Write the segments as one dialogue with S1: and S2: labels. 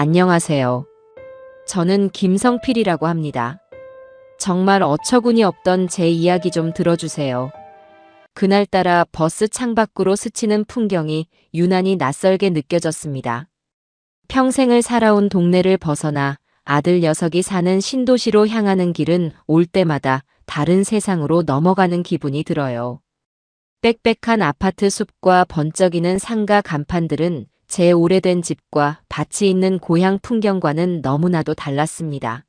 S1: 안녕하세요. 저는 김성필이라고 합니다. 정말 어처구니 없던 제 이야기 좀 들어주세요. 그날따라 버스 창밖으로 스치는 풍경이 유난히 낯설게 느껴졌습니다. 평생을 살아온 동네를 벗어나 아들 녀석이 사는 신도시로 향하는 길은 올 때마다 다른 세상으로 넘어가는 기분이 들어요. 빽빽한 아파트 숲과 번쩍이는 상가 간판들은 제 오래된 집과 밭이 있는 고향 풍경과는 너무나도 달랐습니다.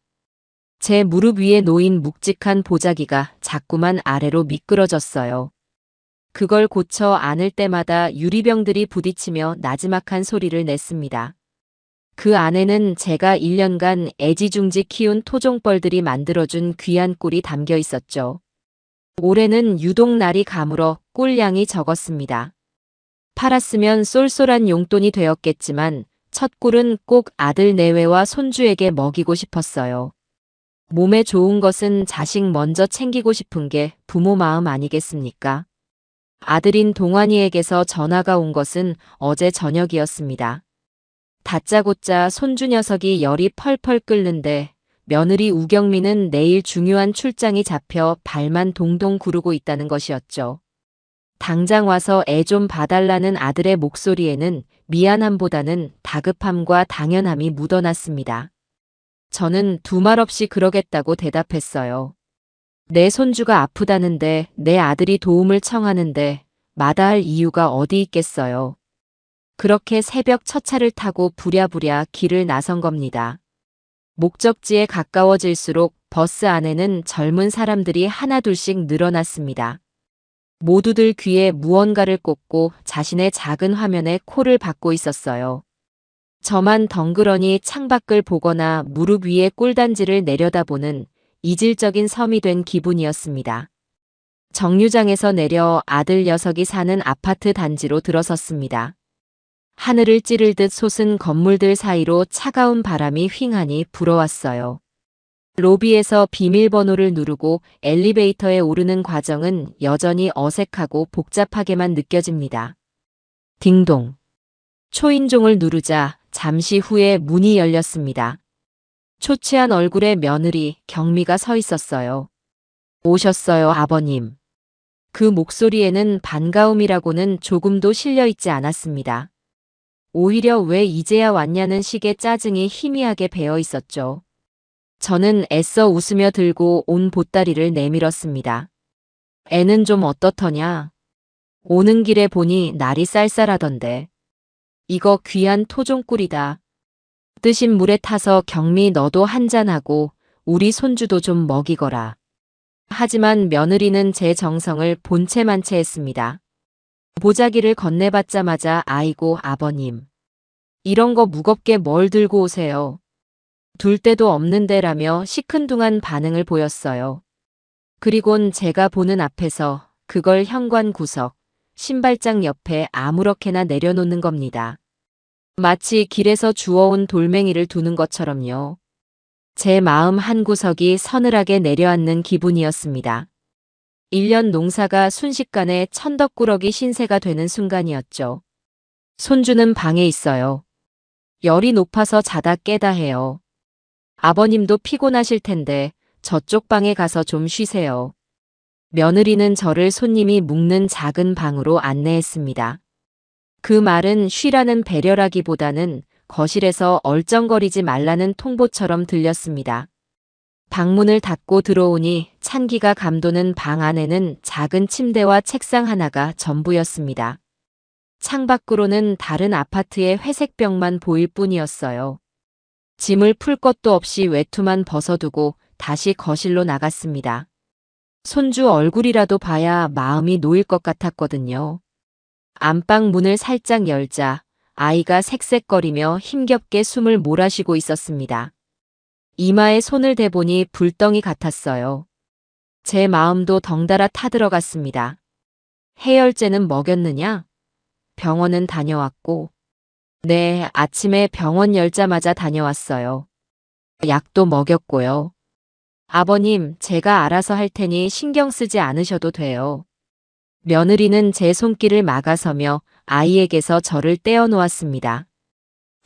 S1: 제 무릎 위에 놓인 묵직한 보자기가 자꾸만 아래로 미끄러졌어요. 그걸 고쳐 안을 때마다 유리병들이 부딪히며 나지막한 소리를 냈습니다. 그 안에는 제가 1년간 애지중지 키운 토종벌들이 만들어준 귀한 꿀이 담겨 있었죠. 올해는 유독 날이 가물어 꿀량이 적었습니다. 팔았으면 쏠쏠한 용돈이 되었겠지만 첫 꿀은 꼭 아들 내외와 손주에게 먹이고 싶었어요. 몸에 좋은 것은 자식 먼저 챙기고 싶은 게 부모 마음 아니겠습니까? 아들인 동환이에게서 전화가 온 것은 어제 저녁이었습니다. 다짜고짜 손주 녀석이 열이 펄펄 끓는데 며느리 우경미는 내일 중요한 출장이 잡혀 발만 동동 구르고 있다는 것이었죠. 당장 와서 애 좀 봐달라는 아들의 목소리에는 미안함보다는 다급함과 당연함이 묻어났습니다. 저는 두말 없이 그러겠다고 대답했어요. 내 손주가 아프다는데 내 아들이 도움을 청하는데 마다할 이유가 어디 있겠어요. 그렇게 새벽 첫 차를 타고 부랴부랴 길을 나선 겁니다. 목적지에 가까워질수록 버스 안에는 젊은 사람들이 하나둘씩 늘어났습니다. 모두들 귀에 무언가를 꽂고 자신의 작은 화면에 코를 박고 있었어요. 저만 덩그러니 창밖을 보거나 무릎 위에 꿀단지를 내려다보는 이질적인 섬이 된 기분이었습니다. 정류장에서 내려 아들 녀석이 사는 아파트 단지로 들어섰습니다. 하늘을 찌르듯 솟은 건물들 사이로 차가운 바람이 휑하니 불어왔어요. 로비에서 비밀번호를 누르고 엘리베이터에 오르는 과정은 여전히 어색하고 복잡하게만 느껴집니다. 딩동. 초인종을 누르자 잠시 후에 문이 열렸습니다. 초췌한 얼굴의 며느리 경미가 서 있었어요. 오셨어요, 아버님. 그 목소리에는 반가움이라고는 조금도 실려 있지 않았습니다. 오히려 왜 이제야 왔냐는 식의 짜증이 희미하게 배어 있었죠. 저는 애써 웃으며 들고 온 보따리를 내밀었습니다. 애는 좀 어떻더냐? 오는 길에 보니 날이 쌀쌀하던데. 이거 귀한 토종꿀이다. 뜨신 물에 타서 경미 너도 한잔하고 우리 손주도 좀 먹이거라. 하지만 며느리는 제 정성을 본체만체 했습니다. 보자기를 건네받자마자 아이고 아버님. 이런 거 무겁게 뭘 들고 오세요. 둘 데도 없는데라며 시큰둥한 반응을 보였어요. 그리곤 제가 보는 앞에서 그걸 현관 구석, 신발장 옆에 아무렇게나 내려놓는 겁니다. 마치 길에서 주워온 돌멩이를 두는 것처럼요. 제 마음 한구석이 서늘하게 내려앉는 기분이었습니다. 1년 농사가 순식간에 천덕꾸러기 신세가 되는 순간이었죠. 손주는 방에 있어요. 열이 높아서 자다 깨다 해요. 아버님도 피곤하실 텐데 저쪽 방에 가서 좀 쉬세요. 며느리는 저를 손님이 묵는 작은 방으로 안내했습니다. 그 말은 쉬라는 배려라기보다는 거실에서 얼쩡거리지 말라는 통보처럼 들렸습니다. 방문을 닫고 들어오니 찬기가 감도는 방 안에는 작은 침대와 책상 하나가 전부였습니다. 창밖으로는 다른 아파트의 회색벽만 보일 뿐이었어요. 짐을 풀 것도 없이 외투만 벗어두고 다시 거실로 나갔습니다. 손주 얼굴이라도 봐야 마음이 놓일 것 같았거든요. 안방 문을 살짝 열자 아이가 색색거리며 힘겹게 숨을 몰아쉬고 있었습니다. 이마에 손을 대보니 불덩이 같았어요. 제 마음도 덩달아 타들어갔습니다. 해열제는 먹였느냐? 병원은 다녀왔고. 네, 아침에 병원 열자마자 다녀왔어요. 약도 먹였고요. 아버님, 제가 알아서 할 테니 신경 쓰지 않으셔도 돼요. 며느리는 제 손길을 막아서며 아이에게서 저를 떼어놓았습니다.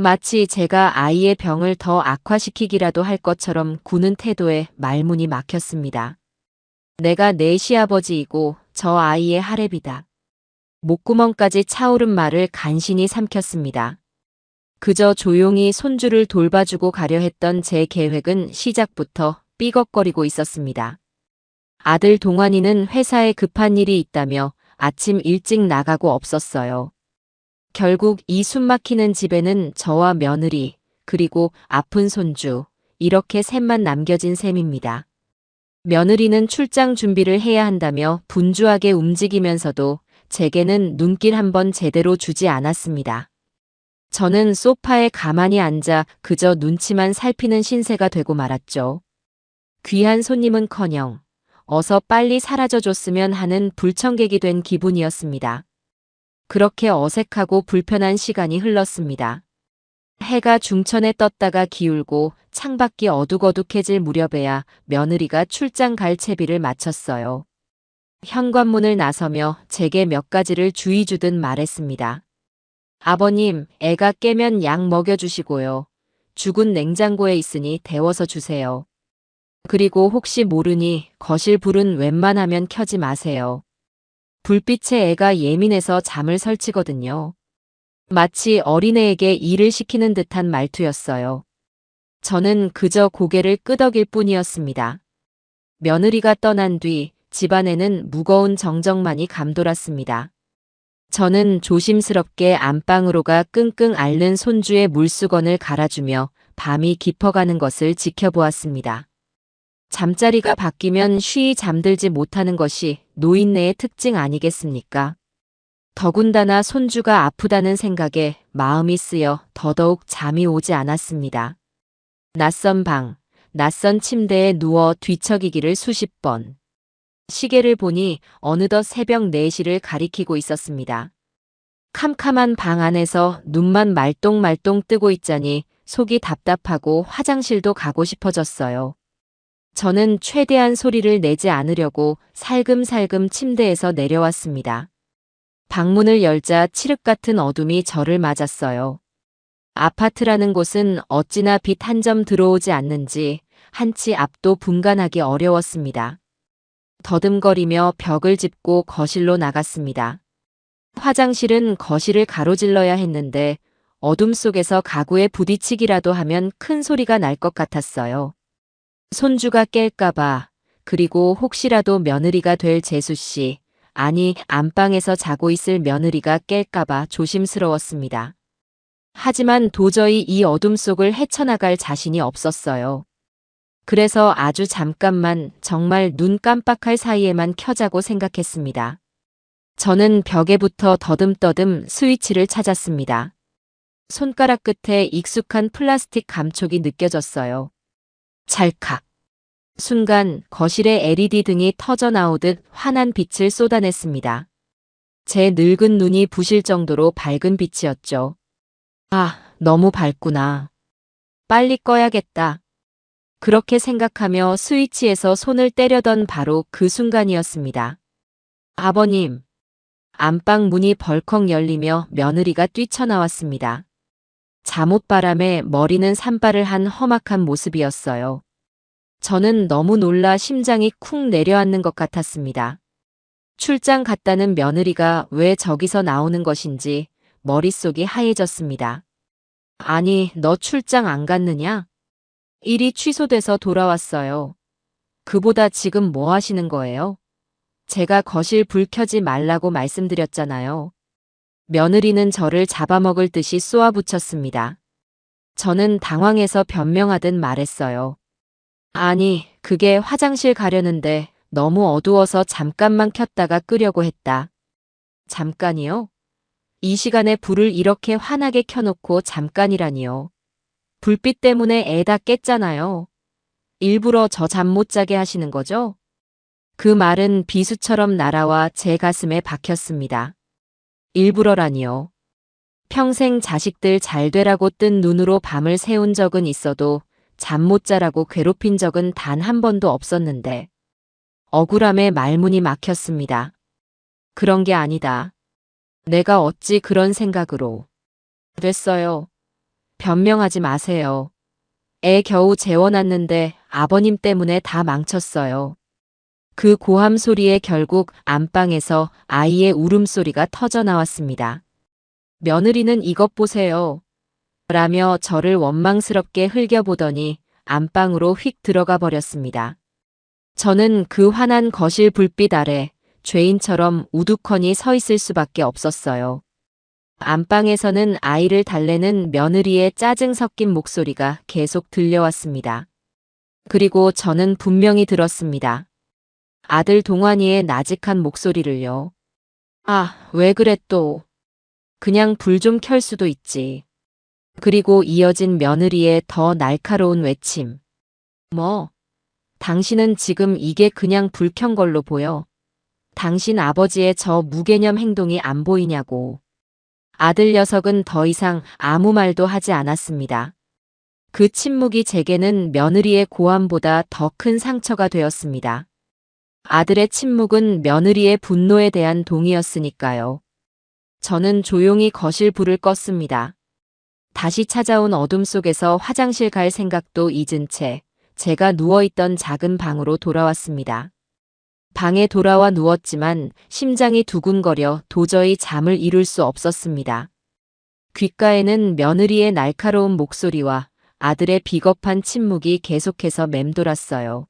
S1: 마치 제가 아이의 병을 더 악화시키기라도 할 것처럼 구는 태도에 말문이 막혔습니다. 내가 내 시아버지이고 저 아이의 할애비다. 목구멍까지 차오른 말을 간신히 삼켰습니다. 그저 조용히 손주를 돌봐주고 가려 했던 제 계획은 시작부터 삐걱거리고 있었습니다. 아들 동환이는 회사에 급한 일이 있다며 아침 일찍 나가고 없었어요. 결국 이 숨막히는 집에는 저와 며느리, 그리고 아픈 손주, 이렇게 셋만 남겨진 셈입니다. 며느리는 출장 준비를 해야 한다며 분주하게 움직이면서도 제게는 눈길 한번 제대로 주지 않았습니다. 저는 소파에 가만히 앉아 그저 눈치만 살피는 신세가 되고 말았죠. 귀한 손님은커녕 어서 빨리 사라져줬으면 하는 불청객이 된 기분이었습니다. 그렇게 어색하고 불편한 시간이 흘렀습니다. 해가 중천에 떴다가 기울고 창밖이 어둑어둑해질 무렵에야 며느리가 출장 갈 채비를 마쳤어요. 현관문을 나서며 제게 몇 가지를 주의 주듯 말했습니다. 아버님, 애가 깨면 약 먹여주시고요. 죽은 냉장고에 있으니 데워서 주세요. 그리고 혹시 모르니 거실 불은 웬만하면 켜지 마세요. 불빛에 애가 예민해서 잠을 설치거든요. 마치 어린애에게 일을 시키는 듯한 말투였어요. 저는 그저 고개를 끄덕일 뿐이었습니다. 며느리가 떠난 뒤 집안에는 무거운 정적만이 감돌았습니다. 저는 조심스럽게 안방으로 가 끙끙 앓는 손주의 물수건을 갈아주며 밤이 깊어가는 것을 지켜보았습니다. 잠자리가 바뀌면 쉬이 잠들지 못하는 것이 노인네의 특징 아니겠습니까? 더군다나 손주가 아프다는 생각에 마음이 쓰여 더더욱 잠이 오지 않았습니다. 낯선 방, 낯선 침대에 누워 뒤척이기를 수십 번. 시계를 보니 어느덧 새벽 4시를 가리키고 있었습니다. 캄캄한 방 안에서 눈만 말똥말똥 뜨고 있자니 속이 답답하고 화장실도 가고 싶어졌어요. 저는 최대한 소리를 내지 않으려고 살금살금 침대에서 내려왔습니다. 방문을 열자 칠흑 같은 어둠이 저를 맞았어요. 아파트라는 곳은 어찌나 빛 한 점 들어오지 않는지 한치 앞도 분간하기 어려웠습니다. 더듬거리며 벽을 짚고 거실로 나갔습니다. 화장실은 거실을 가로질러야 했는데 어둠 속에서 가구에 부딪히기라도 하면 큰 소리가 날 것 같았어요. 손주가 깰까봐, 그리고 혹시라도 며느리가 될 재수씨, 아니 안방에서 자고 있을 며느리가 깰까봐 조심스러웠습니다. 하지만 도저히 이 어둠 속을 헤쳐나갈 자신이 없었어요. 그래서 아주 잠깐만, 정말 눈 깜빡할 사이에만 켜자고 생각했습니다. 저는 벽에 붙어 더듬더듬 스위치를 찾았습니다. 손가락 끝에 익숙한 플라스틱 감촉이 느껴졌어요. 찰칵. 순간 거실의 LED 등이 터져 나오듯 환한 빛을 쏟아냈습니다. 제 늙은 눈이 부실 정도로 밝은 빛이었죠. 아, 너무 밝구나. 빨리 꺼야겠다. 그렇게 생각하며 스위치에서 손을 떼려던 바로 그 순간이었습니다. 아버님. 안방 문이 벌컥 열리며 며느리가 뛰쳐나왔습니다. 잠옷바람에 머리는 산발을 한 험악한 모습이었어요. 저는 너무 놀라 심장이 쿵 내려앉는 것 같았습니다. 출장 갔다는 며느리가 왜 저기서 나오는 것인지 머릿속이 하얘졌습니다. 아니, 너 출장 안 갔느냐? 일이 취소돼서 돌아왔어요. 그보다 지금 뭐 하시는 거예요? 제가 거실 불 켜지 말라고 말씀드렸잖아요. 며느리는 저를 잡아먹을 듯이 쏘아붙였습니다. 저는 당황해서 변명하듯 말했어요. 아니, 그게 화장실 가려는데 너무 어두워서 잠깐만 켰다가 끄려고 했다. 잠깐이요? 이 시간에 불을 이렇게 환하게 켜놓고 잠깐이라니요. 불빛 때문에 애 다 깼잖아요. 일부러 저 잠 못 자게 하시는 거죠? 그 말은 비수처럼 날아와 제 가슴에 박혔습니다. 일부러라니요. 평생 자식들 잘 되라고 뜬 눈으로 밤을 새운 적은 있어도 잠 못 자라고 괴롭힌 적은 단 한 번도 없었는데 억울함에 말문이 막혔습니다. 그런 게 아니다. 내가 어찌 그런 생각으로. 됐어요. 변명하지 마세요. 애 겨우 재워놨는데 아버님 때문에 다 망쳤어요. 그 고함 소리에 결국 안방에서 아이의 울음소리가 터져 나왔습니다. 며느리는 이것 보세요. 라며 저를 원망스럽게 흘겨보더니 안방으로 휙 들어가 버렸습니다. 저는 그 환한 거실 불빛 아래 죄인처럼 우두커니 서 있을 수밖에 없었어요. 안방에서는 아이를 달래는 며느리의 짜증 섞인 목소리가 계속 들려왔습니다. 그리고 저는 분명히 들었습니다. 아들 동환이의 나직한 목소리를요. 아, 왜 그래 또. 그냥 불 좀 켤 수도 있지. 그리고 이어진 며느리의 더 날카로운 외침. 뭐? 당신은 지금 이게 그냥 불 켠 걸로 보여. 당신 아버지의 저 무개념 행동이 안 보이냐고. 아들 녀석은 더 이상 아무 말도 하지 않았습니다. 그 침묵이 제게는 며느리의 고함보다 더 큰 상처가 되었습니다. 아들의 침묵은 며느리의 분노에 대한 동의였으니까요. 저는 조용히 거실 불을 껐습니다. 다시 찾아온 어둠 속에서 화장실 갈 생각도 잊은 채 제가 누워있던 작은 방으로 돌아왔습니다. 방에 돌아와 누웠지만 심장이 두근거려 도저히 잠을 이룰 수 없었습니다. 귓가에는 며느리의 날카로운 목소리와 아들의 비겁한 침묵이 계속해서 맴돌았어요.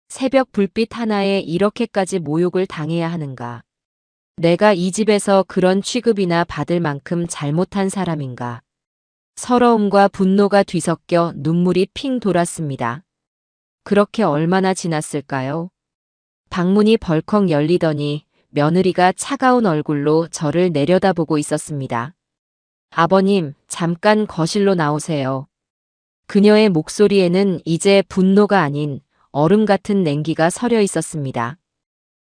S1: 새벽 불빛 하나에 이렇게까지 모욕을 당해야 하는가? 내가 이 집에서 그런 취급이나 받을 만큼 잘못한 사람인가? 서러움과 분노가 뒤섞여 눈물이 핑 돌았습니다. 그렇게 얼마나 지났을까요? 방문이 벌컥 열리더니 며느리가 차가운 얼굴로 저를 내려다보고 있었습니다. 아버님, 잠깐 거실로 나오세요. 그녀의 목소리에는 이제 분노가 아닌 얼음 같은 냉기가 서려 있었습니다.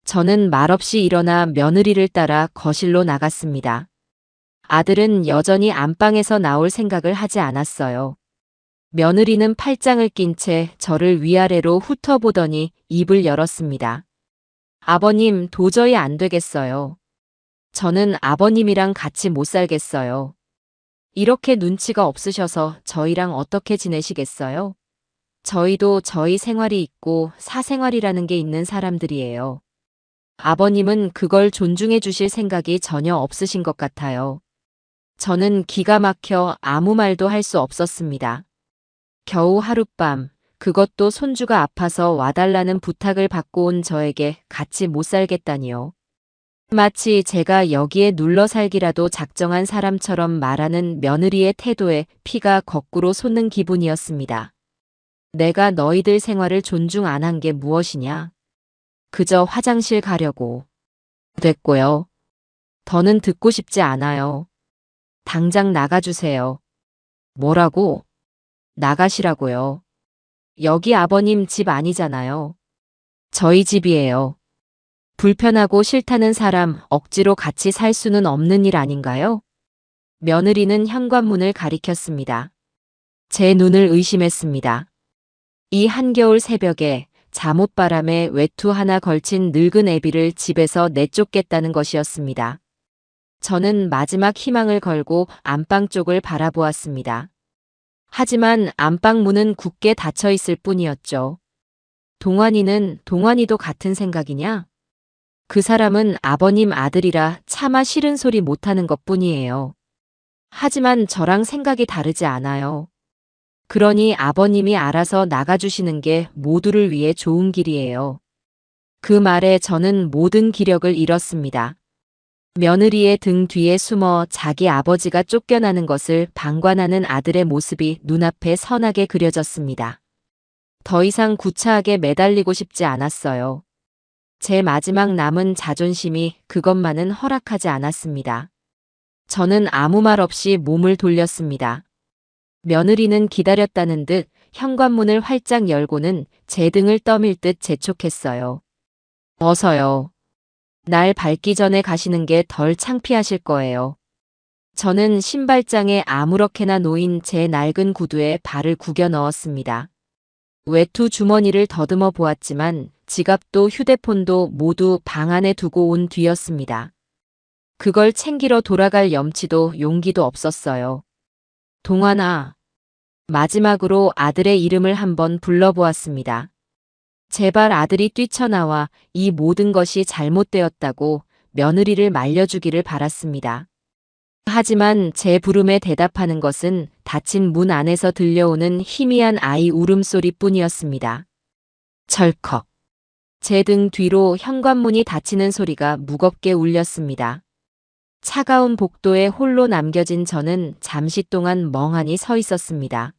S1: 저는 말없이 일어나 며느리를 따라 거실로 나갔습니다. 아들은 여전히 안방에서 나올 생각을 하지 않았어요. 며느리는 팔짱을 낀 채 저를 위아래로 훑어보더니 입을 열었습니다. 아버님, 도저히 안 되겠어요. 저는 아버님이랑 같이 못 살겠어요. 이렇게 눈치가 없으셔서 저희랑 어떻게 지내시겠어요? 저희도 저희 생활이 있고 사생활이라는 게 있는 사람들이에요. 아버님은 그걸 존중해 주실 생각이 전혀 없으신 것 같아요. 저는 기가 막혀 아무 말도 할 수 없었습니다. 겨우 하룻밤, 그것도 손주가 아파서 와달라는 부탁을 받고 온 저에게 같이 못 살겠다니요. 마치 제가 여기에 눌러 살기라도 작정한 사람처럼 말하는 며느리의 태도에 피가 거꾸로 솟는 기분이었습니다. 내가 너희들 생활을 존중 안 한 게 무엇이냐? 그저 화장실 가려고. 됐고요. 더는 듣고 싶지 않아요. 당장 나가주세요. 뭐라고? 나가시라고요. 여기 아버님 집 아니잖아요. 저희 집이에요. 불편하고 싫다는 사람 억지로 같이 살 수는 없는 일 아닌가요? 며느리는 현관문을 가리켰습니다. 제 눈을 의심했습니다. 이 한겨울 새벽에 잠옷바람에 외투 하나 걸친 늙은 애비를 집에서 내쫓겠다는 것이었습니다. 저는 마지막 희망을 걸고 안방 쪽을 바라보았습니다. 하지만 안방 문은 굳게 닫혀 있을 뿐이었죠. 동환이도 같은 생각이냐? 그 사람은 아버님 아들이라 차마 싫은 소리 못하는 것뿐이에요. 하지만 저랑 생각이 다르지 않아요. 그러니 아버님이 알아서 나가주시는 게 모두를 위해 좋은 길이에요. 그 말에 저는 모든 기력을 잃었습니다. 며느리의 등 뒤에 숨어 자기 아버지가 쫓겨나는 것을 방관하는 아들의 모습이 눈앞에 선하게 그려졌습니다. 더 이상 구차하게 매달리고 싶지 않았어요. 제 마지막 남은 자존심이 그것만은 허락하지 않았습니다. 저는 아무 말 없이 몸을 돌렸습니다. 며느리는 기다렸다는 듯 현관문을 활짝 열고는 제 등을 떠밀 듯 재촉했어요. 어서요. 날 밟기 전에 가시는 게 덜 창피하실 거예요. 저는 신발장에 아무렇게나 놓인 제 낡은 구두에 발을 구겨 넣었습니다. 외투 주머니를 더듬어 보았지만 지갑도 휴대폰도 모두 방 안에 두고 온 뒤였습니다. 그걸 챙기러 돌아갈 염치도 용기도 없었어요. 동환아. 마지막으로 아들의 이름을 한번 불러보았습니다. 제발 아들이 뛰쳐나와 이 모든 것이 잘못되었다고 며느리를 말려주기를 바랐습니다. 하지만 제 부름에 대답하는 것은 닫힌 문 안에서 들려오는 희미한 아이 울음소리뿐이었습니다. 철컥. 제 등 뒤로 현관문이 닫히는 소리가 무겁게 울렸습니다. 차가운 복도에 홀로 남겨진 저는 잠시 동안 멍하니 서 있었습니다.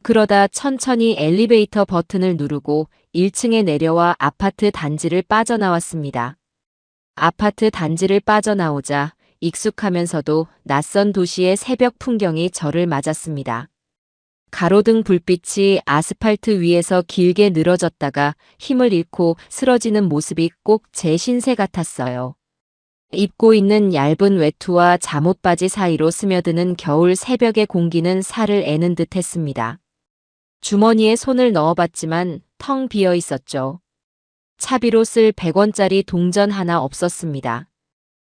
S1: 그러다 천천히 엘리베이터 버튼을 누르고 1층에 내려와 아파트 단지를 빠져나왔습니다. 아파트 단지를 빠져나오자 익숙하면서도 낯선 도시의 새벽 풍경이 저를 맞았습니다. 가로등 불빛이 아스팔트 위에서 길게 늘어졌다가 힘을 잃고 쓰러지는 모습이 꼭 제 신세 같았어요. 입고 있는 얇은 외투와 잠옷바지 사이로 스며드는 겨울 새벽의 공기는 살을 애는 듯 했습니다. 주머니에 손을 넣어봤지만 텅 비어 있었죠. 차비로 쓸 100원짜리 동전 하나 없었습니다.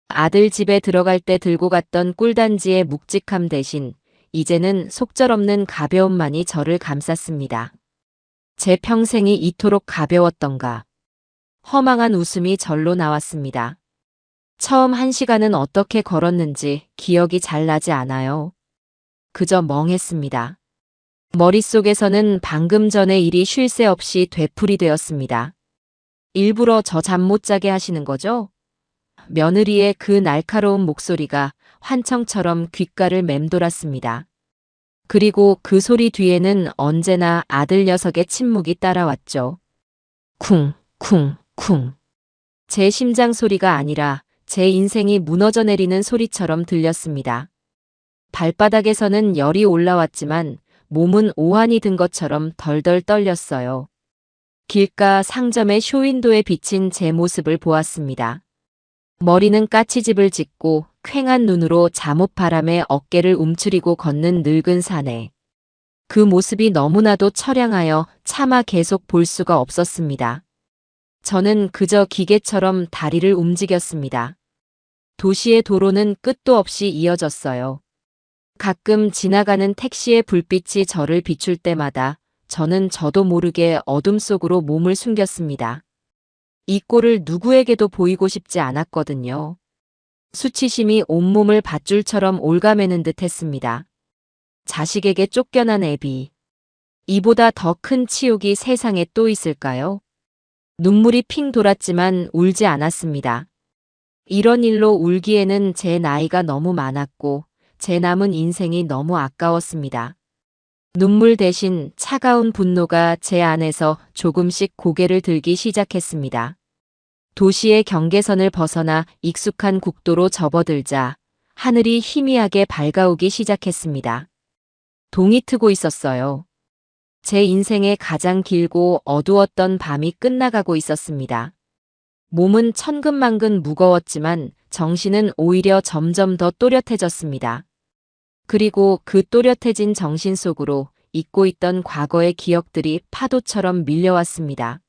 S1: 아들 집에 들어갈 때 들고 갔던 꿀단지의 묵직함 대신 이제는 속절없는 가벼움만이 저를 감쌌습니다. 제 평생이 이토록 가벼웠던가. 허망한 웃음이 절로 나왔습니다. 처음 1시간은 어떻게 걸었는지 기억이 잘 나지 않아요. 그저 멍했습니다. 머릿속에서는 방금 전의 일이 쉴 새 없이 되풀이되었습니다. 일부러 저 잠 못 자게 하시는 거죠? 며느리의 그 날카로운 목소리가 환청처럼 귓가를 맴돌았습니다. 그리고 그 소리 뒤에는 언제나 아들 녀석의 침묵이 따라왔죠. 쿵, 쿵, 쿵. 제 심장 소리가 아니라 제 인생이 무너져 내리는 소리처럼 들렸습니다. 발바닥에서는 열이 올라왔지만 몸은 오한이 든 것처럼 덜덜 떨렸어요. 길가 상점의 쇼윈도에 비친 제 모습을 보았습니다. 머리는 까치집을 짓고 퀭한 눈으로 잠옷바람에 어깨를 움츠리고 걷는 늙은 사내. 그 모습이 너무나도 처량하여 차마 계속 볼 수가 없었습니다. 저는 그저 기계처럼 다리를 움직였습니다. 도시의 도로는 끝도 없이 이어졌어요. 가끔 지나가는 택시의 불빛이 저를 비출 때마다 저는 저도 모르게 어둠 속으로 몸을 숨겼습니다. 이 꼴을 누구에게도 보이고 싶지 않았거든요. 수치심이 온몸을 밧줄처럼 올가매는 듯 했습니다. 자식에게 쫓겨난 애비. 이보다 더 큰 치욕이 세상에 또 있을까요? 눈물이 핑 돌았지만 울지 않았습니다. 이런 일로 울기에는 제 나이가 너무 많았고 제 남은 인생이 너무 아까웠습니다. 눈물 대신 차가운 분노가 제 안에서 조금씩 고개를 들기 시작했습니다. 도시의 경계선을 벗어나 익숙한 국도로 접어들자 하늘이 희미하게 밝아오기 시작했습니다. 동이 트고 있었어요. 제 인생의 가장 길고 어두웠던 밤이 끝나가고 있었습니다. 몸은 천근만근 무거웠지만 정신은 오히려 점점 더 또렷해졌습니다. 그리고 그 또렷해진 정신 속으로 잊고 있던 과거의 기억들이 파도처럼 밀려왔습니다.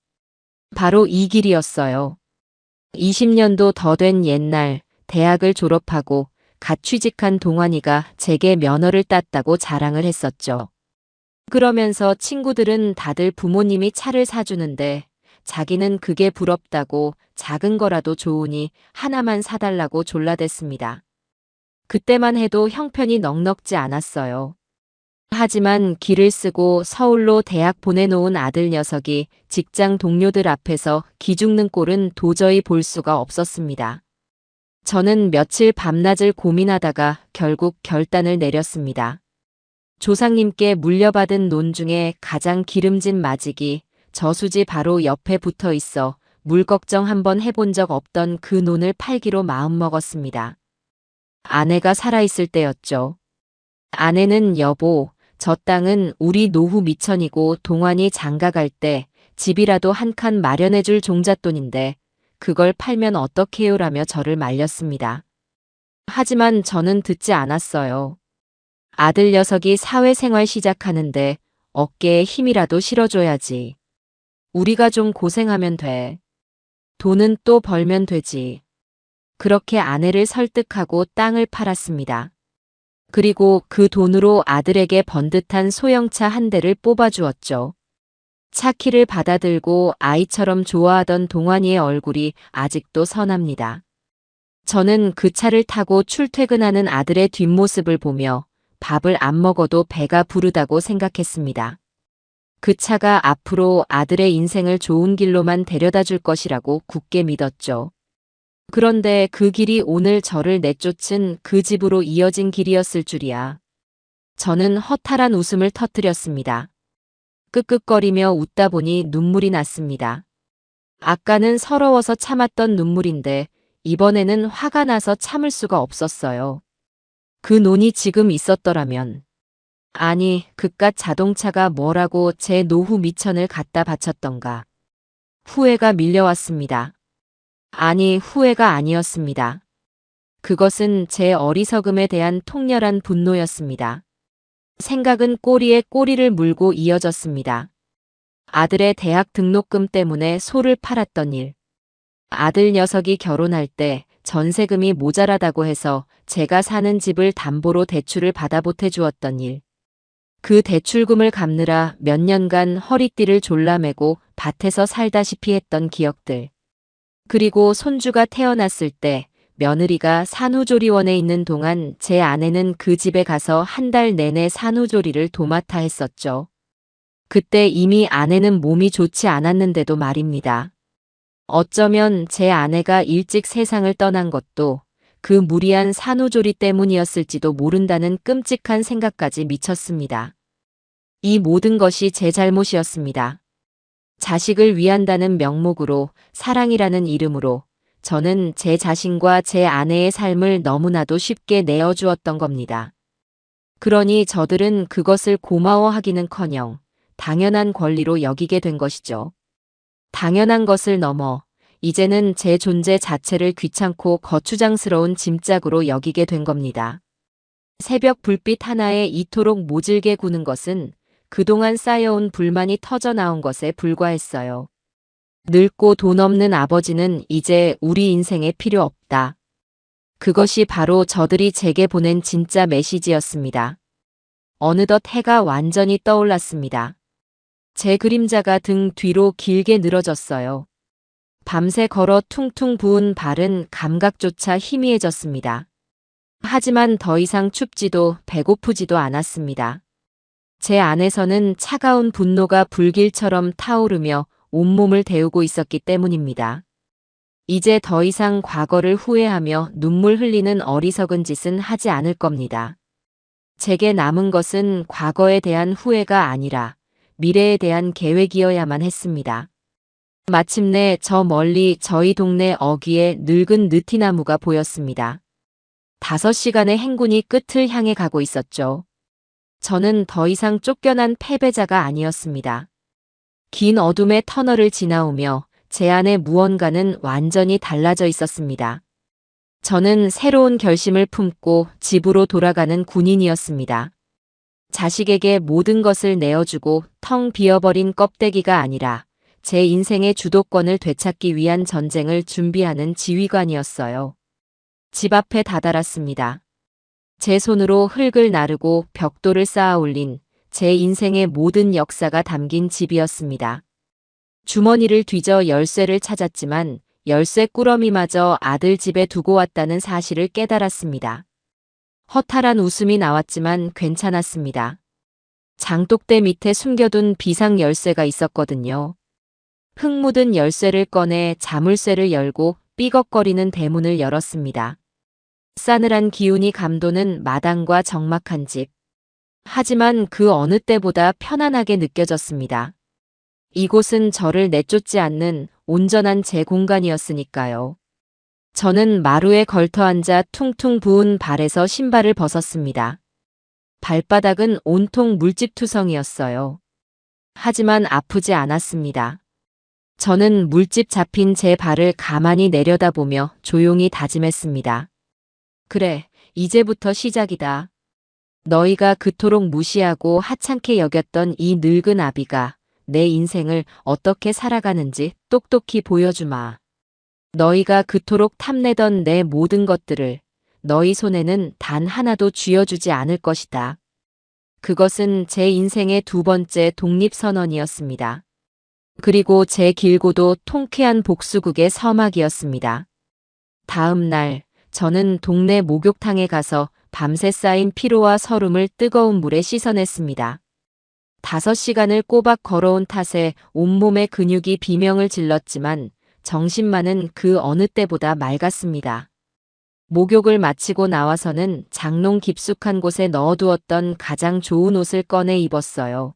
S1: 바로 이 길이었어요. 20년도 더 된 옛날 대학을 졸업하고 갓 취직한 동환이가 제게 면허를 땄다고 자랑을 했었죠. 그러면서 친구들은 다들 부모님이 차를 사주는데 자기는 그게 부럽다고 작은 거라도 좋으니 하나만 사달라고 졸라댔습니다. 그때만 해도 형편이 넉넉지 않았어요. 하지만 길을 쓰고 서울로 대학 보내놓은 아들 녀석이 직장 동료들 앞에서 기죽는 꼴은 도저히 볼 수가 없었습니다. 저는 며칠 밤낮을 고민하다가 결국 결단을 내렸습니다. 조상님께 물려받은 논 중에 가장 기름진 마직이 저수지 바로 옆에 붙어 있어 물 걱정 한번 해본 적 없던 그 논을 팔기로 마음먹었습니다. 아내가 살아있을 때였죠. 아내는 여보, 저 땅은 우리 노후 미천이고 동환이 장가갈 때 집이라도 한 칸 마련해줄 종잣돈인데 그걸 팔면 어떡해요라며 저를 말렸습니다. 하지만 저는 듣지 않았어요. 아들 녀석이 사회생활 시작하는데 어깨에 힘이라도 실어줘야지. 우리가 좀 고생하면 돼. 돈은 또 벌면 되지. 그렇게 아내를 설득하고 땅을 팔았습니다. 그리고 그 돈으로 아들에게 번듯한 소형차 한 대를 뽑아주었죠. 차 키를 받아들고 아이처럼 좋아하던 동환이의 얼굴이 아직도 선합니다. 저는 그 차를 타고 출퇴근하는 아들의 뒷모습을 보며 밥을 안 먹어도 배가 부르다고 생각했습니다. 그 차가 앞으로 아들의 인생을 좋은 길로만 데려다 줄 것이라고 굳게 믿었죠. 그런데 그 길이 오늘 저를 내쫓은 그 집으로 이어진 길이었을 줄이야. 저는 허탈한 웃음을 터뜨렸습니다. 끄끄거리며 웃다 보니 눈물이 났습니다. 아까는 서러워서 참았던 눈물인데 이번에는 화가 나서 참을 수가 없었어요. 그 논이 지금 있었더라면, 아니, 그깟 자동차가 뭐라고 제 노후 미천을 갖다 바쳤던가. 후회가 밀려왔습니다. 아니, 후회가 아니었습니다. 그것은 제 어리석음에 대한 통렬한 분노였습니다. 생각은 꼬리에 꼬리를 물고 이어졌습니다. 아들의 대학 등록금 때문에 소를 팔았던 일. 아들 녀석이 결혼할 때 전세금이 모자라다고 해서 제가 사는 집을 담보로 대출을 받아 보태주었던 일. 그 대출금을 갚느라 몇 년간 허리띠를 졸라매고 밭에서 살다시피 했던 기억들. 그리고 손주가 태어났을 때 며느리가 산후조리원에 있는 동안 제 아내는 그 집에 가서 한 달 내내 산후조리를 도맡아 했었죠. 그때 이미 아내는 몸이 좋지 않았는데도 말입니다. 어쩌면 제 아내가 일찍 세상을 떠난 것도 그 무리한 산후조리 때문이었을지도 모른다는 끔찍한 생각까지 미쳤습니다. 이 모든 것이 제 잘못이었습니다. 자식을 위한다는 명목으로, 사랑이라는 이름으로 저는 제 자신과 제 아내의 삶을 너무나도 쉽게 내어주었던 겁니다. 그러니 저들은 그것을 고마워하기는커녕 당연한 권리로 여기게 된 것이죠. 당연한 것을 넘어 이제는 제 존재 자체를 귀찮고 거추장스러운 짐짝으로 여기게 된 겁니다. 새벽 불빛 하나에 이토록 모질게 구는 것은 그동안 쌓여온 불만이 터져나온 것에 불과했어요. 늙고 돈 없는 아버지는 이제 우리 인생에 필요 없다. 그것이 바로 저들이 제게 보낸 진짜 메시지였습니다. 어느덧 해가 완전히 떠올랐습니다. 제 그림자가 등 뒤로 길게 늘어졌어요. 밤새 걸어 퉁퉁 부은 발은 감각조차 희미해졌습니다. 하지만 더 이상 춥지도 배고프지도 않았습니다. 제 안에서는 차가운 분노가 불길처럼 타오르며 온몸을 데우고 있었기 때문입니다. 이제 더 이상 과거를 후회하며 눈물 흘리는 어리석은 짓은 하지 않을 겁니다. 제게 남은 것은 과거에 대한 후회가 아니라 미래에 대한 계획이어야만 했습니다. 마침내 저 멀리 저희 동네 어귀에 늙은 느티나무가 보였습니다. 5시간의 행군이 끝을 향해 가고 있었죠. 저는 더 이상 쫓겨난 패배자가 아니었습니다. 긴 어둠의 터널을 지나오며 제 안의 무언가는 완전히 달라져 있었습니다. 저는 새로운 결심을 품고 집으로 돌아가는 군인이었습니다. 자식에게 모든 것을 내어주고 텅 비어버린 껍데기가 아니라 제 인생의 주도권을 되찾기 위한 전쟁을 준비하는 지휘관이었어요. 집 앞에 다다랐습니다. 제 손으로 흙을 나르고 벽돌을 쌓아 올린 제 인생의 모든 역사가 담긴 집이었습니다. 주머니를 뒤져 열쇠를 찾았지만 열쇠 꾸러미마저 아들 집에 두고 왔다는 사실을 깨달았습니다. 허탈한 웃음이 나왔지만 괜찮았습니다. 장독대 밑에 숨겨둔 비상 열쇠가 있었거든요. 흙 묻은 열쇠를 꺼내 자물쇠를 열고 삐걱거리는 대문을 열었습니다. 싸늘한 기운이 감도는 마당과 적막한 집. 하지만 그 어느 때보다 편안하게 느껴졌습니다. 이곳은 저를 내쫓지 않는 온전한 제 공간이었으니까요. 저는 마루에 걸터앉아 퉁퉁 부은 발에서 신발을 벗었습니다. 발바닥은 온통 물집투성이었어요. 하지만 아프지 않았습니다. 저는 물집 잡힌 제 발을 가만히 내려다보며 조용히 다짐했습니다. 그래, 이제부터 시작이다. 너희가 그토록 무시하고 하찮게 여겼던 이 늙은 아비가 내 인생을 어떻게 살아가는지 똑똑히 보여주마. 너희가 그토록 탐내던 내 모든 것들을, 너희 손에는 단 하나도 쥐어주지 않을 것이다. 그것은 제 인생의 두 번째 독립선언이었습니다. 그리고 제 길고도 통쾌한 복수극의 서막이었습니다. 다음 날, 저는 동네 목욕탕에 가서 밤새 쌓인 피로와 서름을 뜨거운 물에 씻어냈습니다. 5시간을 꼬박 걸어온 탓에 온몸의 근육이 비명을 질렀지만 정신만은 그 어느 때보다 맑았습니다. 목욕을 마치고 나와서는 장롱 깊숙한 곳에 넣어두었던 가장 좋은 옷을 꺼내 입었어요.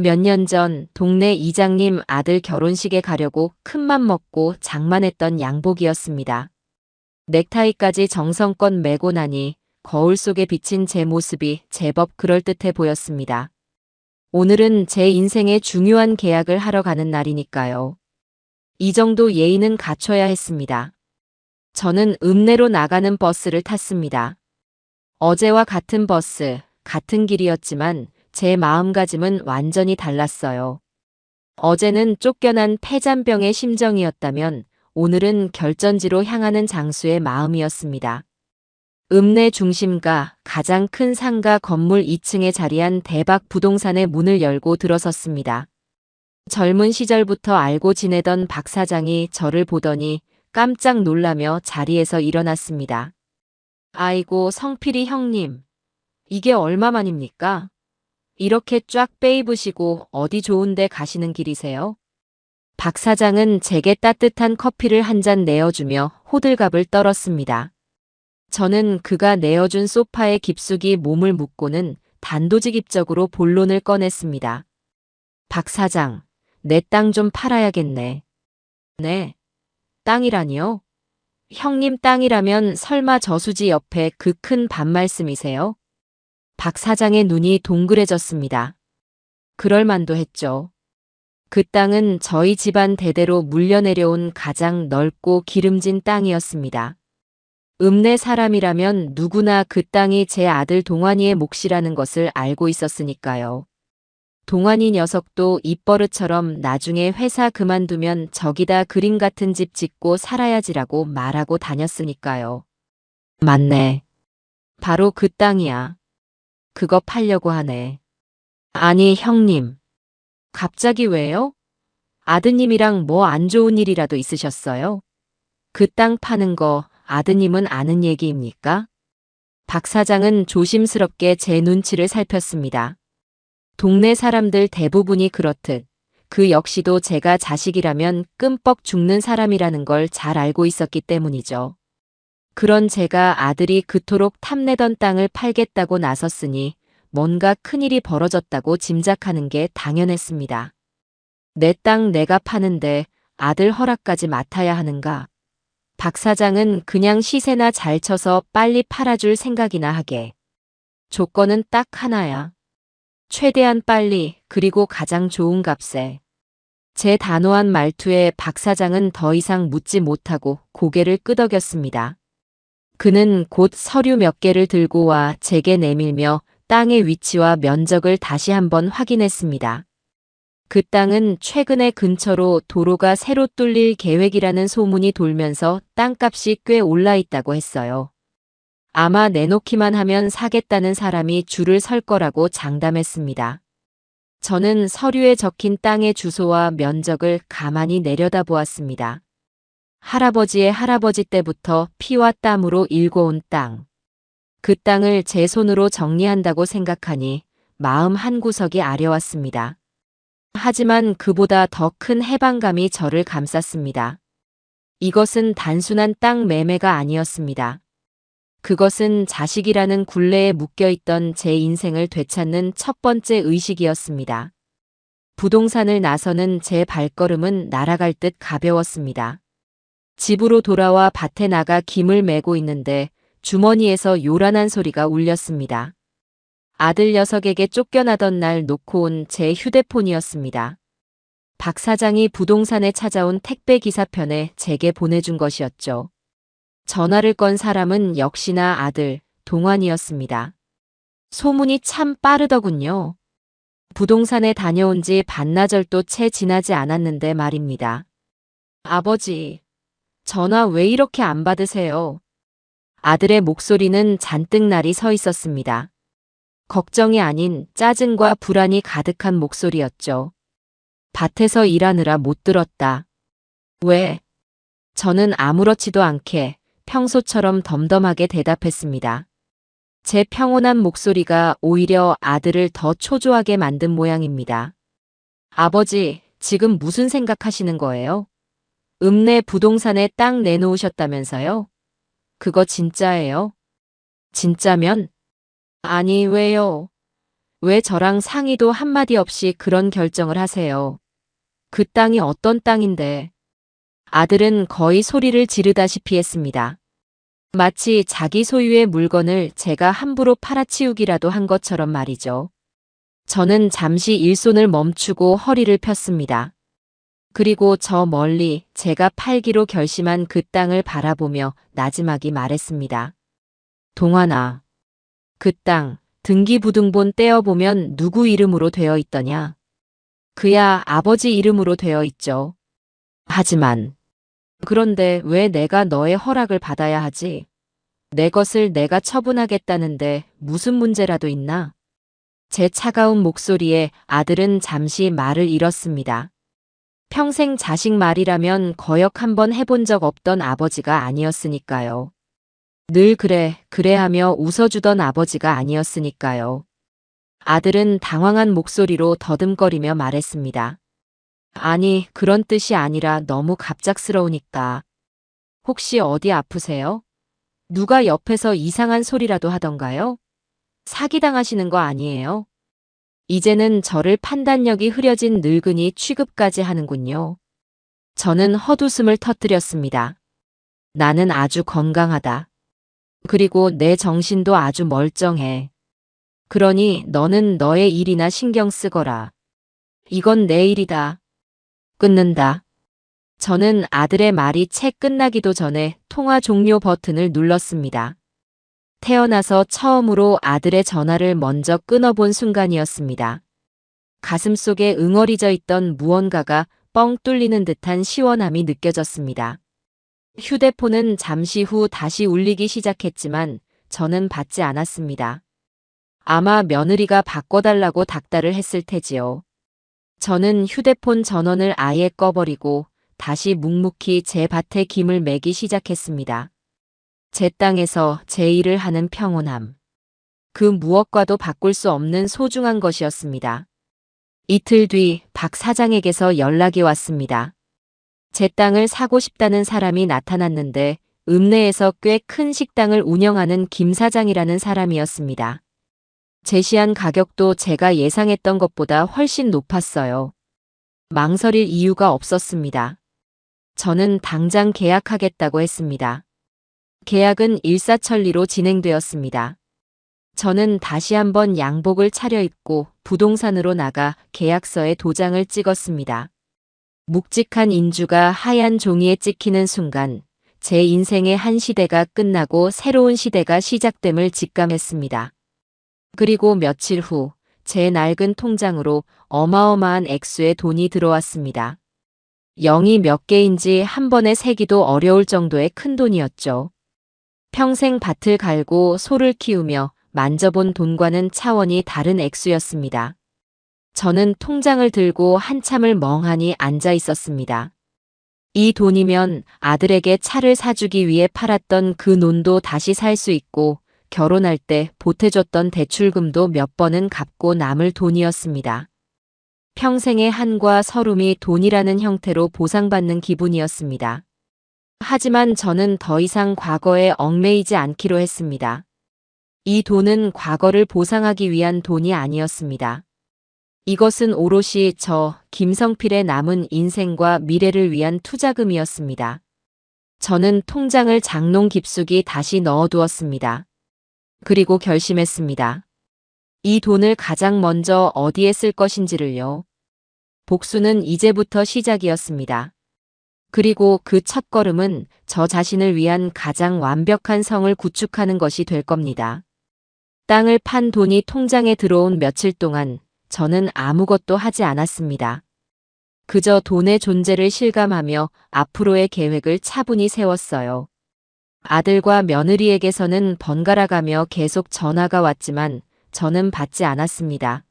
S1: 몇 년 전 동네 이장님 아들 결혼식에 가려고 큰맘 먹고 장만했던 양복이었습니다. 넥타이까지 정성껏 매고 나니 거울 속에 비친 제 모습이 제법 그럴듯해 보였습니다. 오늘은 제 인생의 중요한 계약을 하러 가는 날이니까요. 이 정도 예의는 갖춰야 했습니다. 저는 읍내로 나가는 버스를 탔습니다. 어제와 같은 버스, 같은 길이었지만 제 마음가짐은 완전히 달랐어요. 어제는 쫓겨난 폐잔병의 심정이었다면 오늘은 결전지로 향하는 장수의 마음이었습니다. 읍내 중심가 가장 큰 상가 건물 2층에 자리한 대박 부동산의 문을 열고 들어섰습니다. 젊은 시절부터 알고 지내던 박 사장이 저를 보더니 깜짝 놀라며 자리에서 일어났습니다. 아이고 성필이 형님, 이게 얼마만입니까? 이렇게 쫙 빼입으시고 어디 좋은 데 가시는 길이세요? 박 사장은 제게 따뜻한 커피를 한 잔 내어주며 호들갑을 떨었습니다. 저는 그가 내어준 소파에 깊숙이 몸을 묻고는 단도직입적으로 본론을 꺼냈습니다. 박 사장, 내 땅 좀 팔아야겠네. 네, 땅이라니요? 형님 땅이라면 설마 저수지 옆에 그 큰 밭 말씀이세요? 박 사장의 눈이 동그래졌습니다. 그럴 만도 했죠. 그 땅은 저희 집안 대대로 물려내려온 가장 넓고 기름진 땅이었습니다. 읍내 사람이라면 누구나 그 땅이 제 아들 동환이의 몫이라는 것을 알고 있었으니까요. 동환이 녀석도 입버릇처럼 나중에 회사 그만두면 저기다 그림 같은 집 짓고 살아야지라고 말하고 다녔으니까요. 맞네. 바로 그 땅이야. 그거 팔려고 하네. 아니, 형님. 갑자기 왜요? 아드님이랑 뭐 안 좋은 일이라도 있으셨어요? 그 땅 파는 거 아드님은 아는 얘기입니까? 박 사장은 조심스럽게 제 눈치를 살폈습니다. 동네 사람들 대부분이 그렇듯 그 역시도 제가 자식이라면 끔뻑 죽는 사람이라는 걸 잘 알고 있었기 때문이죠. 그런 제가 아들이 그토록 탐내던 땅을 팔겠다고 나섰으니 뭔가 큰일이 벌어졌다고 짐작하는 게 당연했습니다. 내 땅 내가 파는데 아들 허락까지 맡아야 하는가? 박 사장은 그냥 시세나 잘 쳐서 빨리 팔아줄 생각이나 하게. 조건은 딱 하나야. 최대한 빨리, 그리고 가장 좋은 값에. 제 단호한 말투에 박 사장은 더 이상 묻지 못하고 고개를 끄덕였습니다. 그는 곧 서류 몇 개를 들고 와 제게 내밀며 땅의 위치와 면적을 다시 한번 확인했습니다. 그 땅은 최근에 근처로 도로가 새로 뚫릴 계획이라는 소문이 돌면서 땅값이 꽤 올라 있다고 했어요. 아마 내놓기만 하면 사겠다는 사람이 줄을 설 거라고 장담했습니다. 저는 서류에 적힌 땅의 주소와 면적을 가만히 내려다보았습니다. 할아버지의 할아버지 때부터 피와 땀으로 일궈온 땅. 그 땅을 제 손으로 정리한다고 생각하니 마음 한구석이 아려왔습니다. 하지만 그보다 더 큰 해방감이 저를 감쌌습니다. 이것은 단순한 땅 매매가 아니었습니다. 그것은 자식이라는 굴레에 묶여있던 제 인생을 되찾는 첫 번째 의식이었습니다. 부동산을 나서는 제 발걸음은 날아갈 듯 가벼웠습니다. 집으로 돌아와 밭에 나가 김을 메고 있는데 주머니에서 요란한 소리가 울렸습니다. 아들 녀석에게 쫓겨나던 날 놓고 온 제 휴대폰이었습니다. 박 사장이 부동산에 찾아온 택배 기사편에 제게 보내준 것이었죠. 전화를 건 사람은 역시나 아들, 동환이었습니다. 소문이 참 빠르더군요. 부동산에 다녀온 지 반나절도 채 지나지 않았는데 말입니다. 아버지, 전화 왜 이렇게 안 받으세요? 아들의 목소리는 잔뜩 날이 서 있었습니다. 걱정이 아닌 짜증과 불안이 가득한 목소리였죠. 밭에서 일하느라 못 들었다. 왜? 저는 아무렇지도 않게 평소처럼 덤덤하게 대답했습니다. 제 평온한 목소리가 오히려 아들을 더 초조하게 만든 모양입니다. 아버지, 지금 무슨 생각하시는 거예요? 읍내 부동산에 땅 내놓으셨다면서요? 그거 진짜예요? 진짜면? 아니, 왜요? 왜 저랑 상의도 한마디 없이 그런 결정을 하세요? 그 땅이 어떤 땅인데? 아들은 거의 소리를 지르다시피 했습니다. 마치 자기 소유의 물건을 제가 함부로 팔아치우기라도 한 것처럼 말이죠. 저는 잠시 일손을 멈추고 허리를 폈습니다. 그리고 저 멀리 제가 팔기로 결심한 그 땅을 바라보며 나지막이 말했습니다. 동환아, 그 땅 등기부등본 떼어보면 누구 이름으로 되어 있더냐? 그야 아버지 이름으로 되어 있죠. 하지만 그런데 왜 내가 너의 허락을 받아야 하지? 내 것을 내가 처분하겠다는데 무슨 문제라도 있나? 제 차가운 목소리에 아들은 잠시 말을 잃었습니다. 평생 자식 말이라면 거역 한번 해본 적 없던 아버지가 아니었으니까요. 늘 그래, 그래 하며 웃어주던 아버지가 아니었으니까요. 아들은 당황한 목소리로 더듬거리며 말했습니다. 아니, 그런 뜻이 아니라 너무 갑작스러우니까. 혹시 어디 아프세요? 누가 옆에서 이상한 소리라도 하던가요? 사기당하시는 거 아니에요? 이제는 저를 판단력이 흐려진 늙은이 취급까지 하는군요. 저는 헛웃음을 터뜨렸습니다. 나는 아주 건강하다. 그리고 내 정신도 아주 멀쩡해. 그러니 너는 너의 일이나 신경 쓰거라. 이건 내 일이다. 끊는다. 저는 아들의 말이 채 끝나기도 전에 통화 종료 버튼을 눌렀습니다. 태어나서 처음으로 아들의 전화를 먼저 끊어본 순간이었습니다. 가슴속에 응어리져 있던 무언가가 뻥 뚫리는 듯한 시원함이 느껴졌습니다. 휴대폰은 잠시 후 다시 울리기 시작했지만 저는 받지 않았습니다. 아마 며느리가 바꿔달라고 닥달을 했을 테지요. 저는 휴대폰 전원을 아예 꺼버리고 다시 묵묵히 제 밭에 김을 매기 시작했습니다. 제 땅에서 제 일을 하는 평온함. 그 무엇과도 바꿀 수 없는 소중한 것이었습니다. 이틀 뒤 박 사장에게서 연락이 왔습니다. 제 땅을 사고 싶다는 사람이 나타났는데 읍내에서 꽤 큰 식당을 운영하는 김 사장이라는 사람이었습니다. 제시한 가격도 제가 예상했던 것보다 훨씬 높았어요. 망설일 이유가 없었습니다. 저는 당장 계약하겠다고 했습니다. 계약은 일사천리로 진행되었습니다. 저는 다시 한번 양복을 차려입고 부동산으로 나가 계약서에 도장을 찍었습니다. 묵직한 인주가 하얀 종이에 찍히는 순간 제 인생의 한 시대가 끝나고 새로운 시대가 시작됨을 직감했습니다. 그리고 며칠 후 제 낡은 통장으로 어마어마한 액수의 돈이 들어왔습니다. 0이 몇 개인지 한 번에 세기도 어려울 정도의 큰 돈이었죠. 평생 밭을 갈고 소를 키우며 만져본 돈과는 차원이 다른 액수였습니다. 저는 통장을 들고 한참을 멍하니 앉아 있었습니다. 이 돈이면 아들에게 차를 사주기 위해 팔았던 그 논도 다시 살 수 있고 결혼할 때 보태줬던 대출금도 몇 번은 갚고 남을 돈이었습니다. 평생의 한과 서름이 돈이라는 형태로 보상받는 기분이었습니다. 하지만 저는 더 이상 과거에 얽매이지 않기로 했습니다. 이 돈은 과거를 보상하기 위한 돈이 아니었습니다. 이것은 오롯이 저 김성필의 남은 인생과 미래를 위한 투자금이었습니다. 저는 통장을 장롱 깊숙이 다시 넣어두었습니다. 그리고 결심했습니다. 이 돈을 가장 먼저 어디에 쓸 것인지를요. 복수는 이제부터 시작이었습니다. 그리고 그 첫걸음은 저 자신을 위한 가장 완벽한 성을 구축하는 것이 될 겁니다. 땅을 판 돈이 통장에 들어온 며칠 동안 저는 아무것도 하지 않았습니다. 그저 돈의 존재를 실감하며 앞으로의 계획을 차분히 세웠어요. 아들과 며느리에게서는 번갈아가며 계속 전화가 왔지만 저는 받지 않았습니다.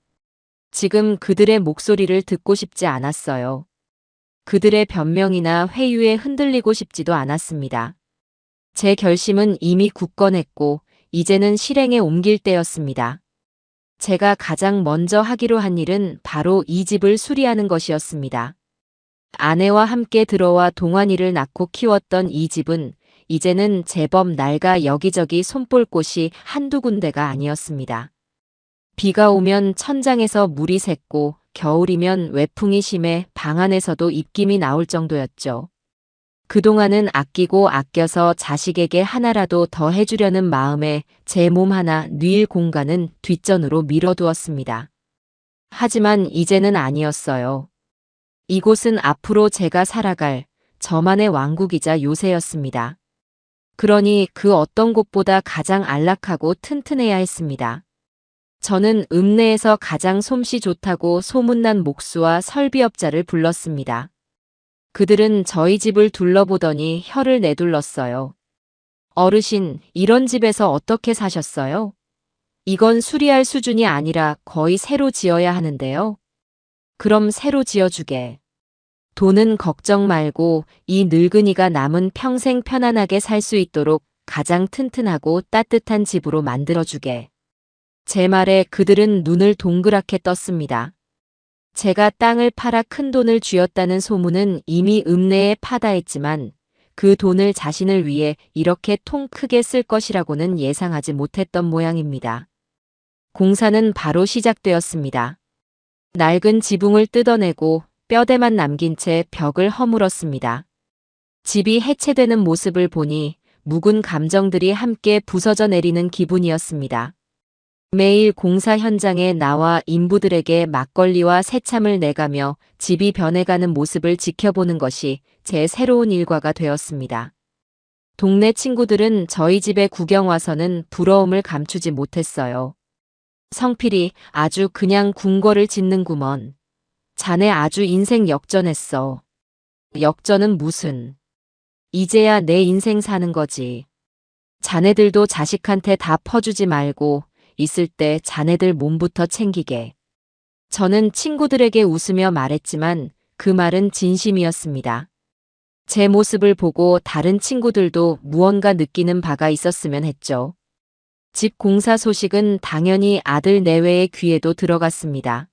S1: 지금 그들의 목소리를 듣고 싶지 않았어요. 그들의 변명이나 회유에 흔들리고 싶지도 않았습니다. 제 결심은 이미 굳건했고 이제는 실행에 옮길 때였습니다. 제가 가장 먼저 하기로 한 일은 바로 이 집을 수리하는 것이었습니다. 아내와 함께 들어와 동안이를 낳고 키웠던 이 집은 이제는 제법 낡아 여기저기 손볼 곳이 한두 군데가 아니었습니다. 비가 오면 천장에서 물이 샜고 겨울이면 외풍이 심해 방 안에서도 입김이 나올 정도였죠. 그동안은 아끼고 아껴서 자식에게 하나라도 더 해주려는 마음에 제 몸 하나 뉘일 공간은 뒷전으로 밀어두었습니다. 하지만 이제는 아니었어요. 이곳은 앞으로 제가 살아갈 저만의 왕국이자 요새였습니다. 그러니 그 어떤 곳보다 가장 안락하고 튼튼해야 했습니다. 저는 읍내에서 가장 솜씨 좋다고 소문난 목수와 설비업자를 불렀습니다. 그들은 저희 집을 둘러보더니 혀를 내둘렀어요. 어르신, 이런 집에서 어떻게 사셨어요? 이건 수리할 수준이 아니라 거의 새로 지어야 하는데요. 그럼 새로 지어주게. 돈은 걱정 말고 이 늙은이가 남은 평생 편안하게 살 수 있도록 가장 튼튼하고 따뜻한 집으로 만들어주게. 제 말에 그들은 눈을 동그랗게 떴습니다. 제가 땅을 팔아 큰 돈을 쥐었다는 소문은 이미 읍내에 파다했지만 그 돈을 자신을 위해 이렇게 통 크게 쓸 것이라고는 예상하지 못했던 모양입니다. 공사는 바로 시작되었습니다. 낡은 지붕을 뜯어내고 뼈대만 남긴 채 벽을 허물었습니다. 집이 해체되는 모습을 보니 묵은 감정들이 함께 부서져 내리는 기분이었습니다. 매일 공사 현장에 나와 인부들에게 막걸리와 새참을 내가며 집이 변해가는 모습을 지켜보는 것이 제 새로운 일과가 되었습니다. 동네 친구들은 저희 집에 구경 와서는 부러움을 감추지 못했어요. 성필이 아주 그냥 궁궐을 짓는구먼. 자네 아주 인생 역전했어. 역전은 무슨. 이제야 내 인생 사는 거지. 자네들도 자식한테 다 퍼주지 말고 있을 때 자네들 몸부터 챙기게. 저는 친구들에게 웃으며 말했지만 그 말은 진심이었습니다. 제 모습을 보고 다른 친구들도 무언가 느끼는 바가 있었으면 했죠. 집 공사 소식은 당연히 아들 내외의 귀에도 들어갔습니다.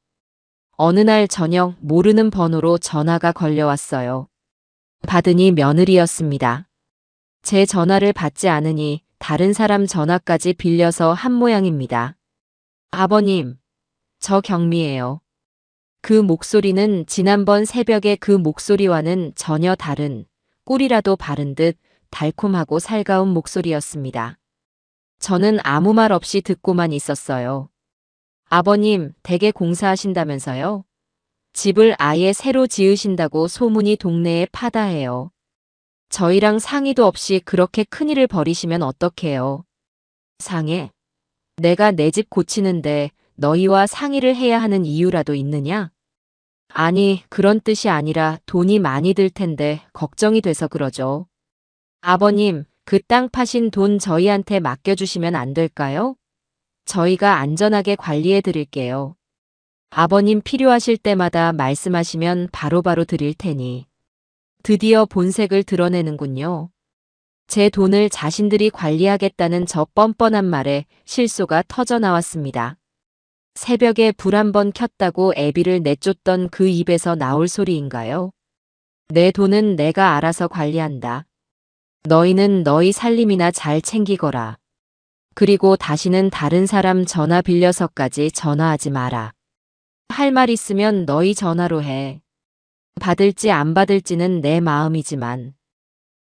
S1: 어느 날 저녁 모르는 번호로 전화가 걸려왔어요. 받으니 며느리였습니다. 제 전화를 받지 않으니 다른 사람 전화까지 빌려서 한 모양입니다. 아버님, 저 경미예요. 그 목소리는 지난번 새벽의 그 목소리와는 전혀 다른 꿀이라도 바른 듯 달콤하고 살가운 목소리였습니다. 저는 아무 말 없이 듣고만 있었어요. 아버님, 댁에 공사하신다면서요? 집을 아예 새로 지으신다고 소문이 동네에 파다해요. 저희랑 상의도 없이 그렇게 큰일을 벌이시면 어떡해요? 상해? 내가 내 집 고치는데 너희와 상의를 해야 하는 이유라도 있느냐? 아니, 그런 뜻이 아니라 돈이 많이 들 텐데 걱정이 돼서 그러죠. 아버님, 그 땅 파신 돈 저희한테 맡겨주시면 안 될까요? 저희가 안전하게 관리해 드릴게요. 아버님 필요하실 때마다 말씀하시면 바로바로 드릴 테니. 드디어 본색을 드러내는군요. 제 돈을 자신들이 관리하겠다는 저 뻔뻔한 말에 실소가 터져 나왔습니다. 새벽에 불 한 번 켰다고 애비를 내쫓던 그 입에서 나올 소리인가요? 내 돈은 내가 알아서 관리한다. 너희는 너희 살림이나 잘 챙기거라. 그리고 다시는 다른 사람 전화 빌려서까지 전화하지 마라. 할 말 있으면 너희 전화로 해. 받을지 안 받을지는 내 마음이지만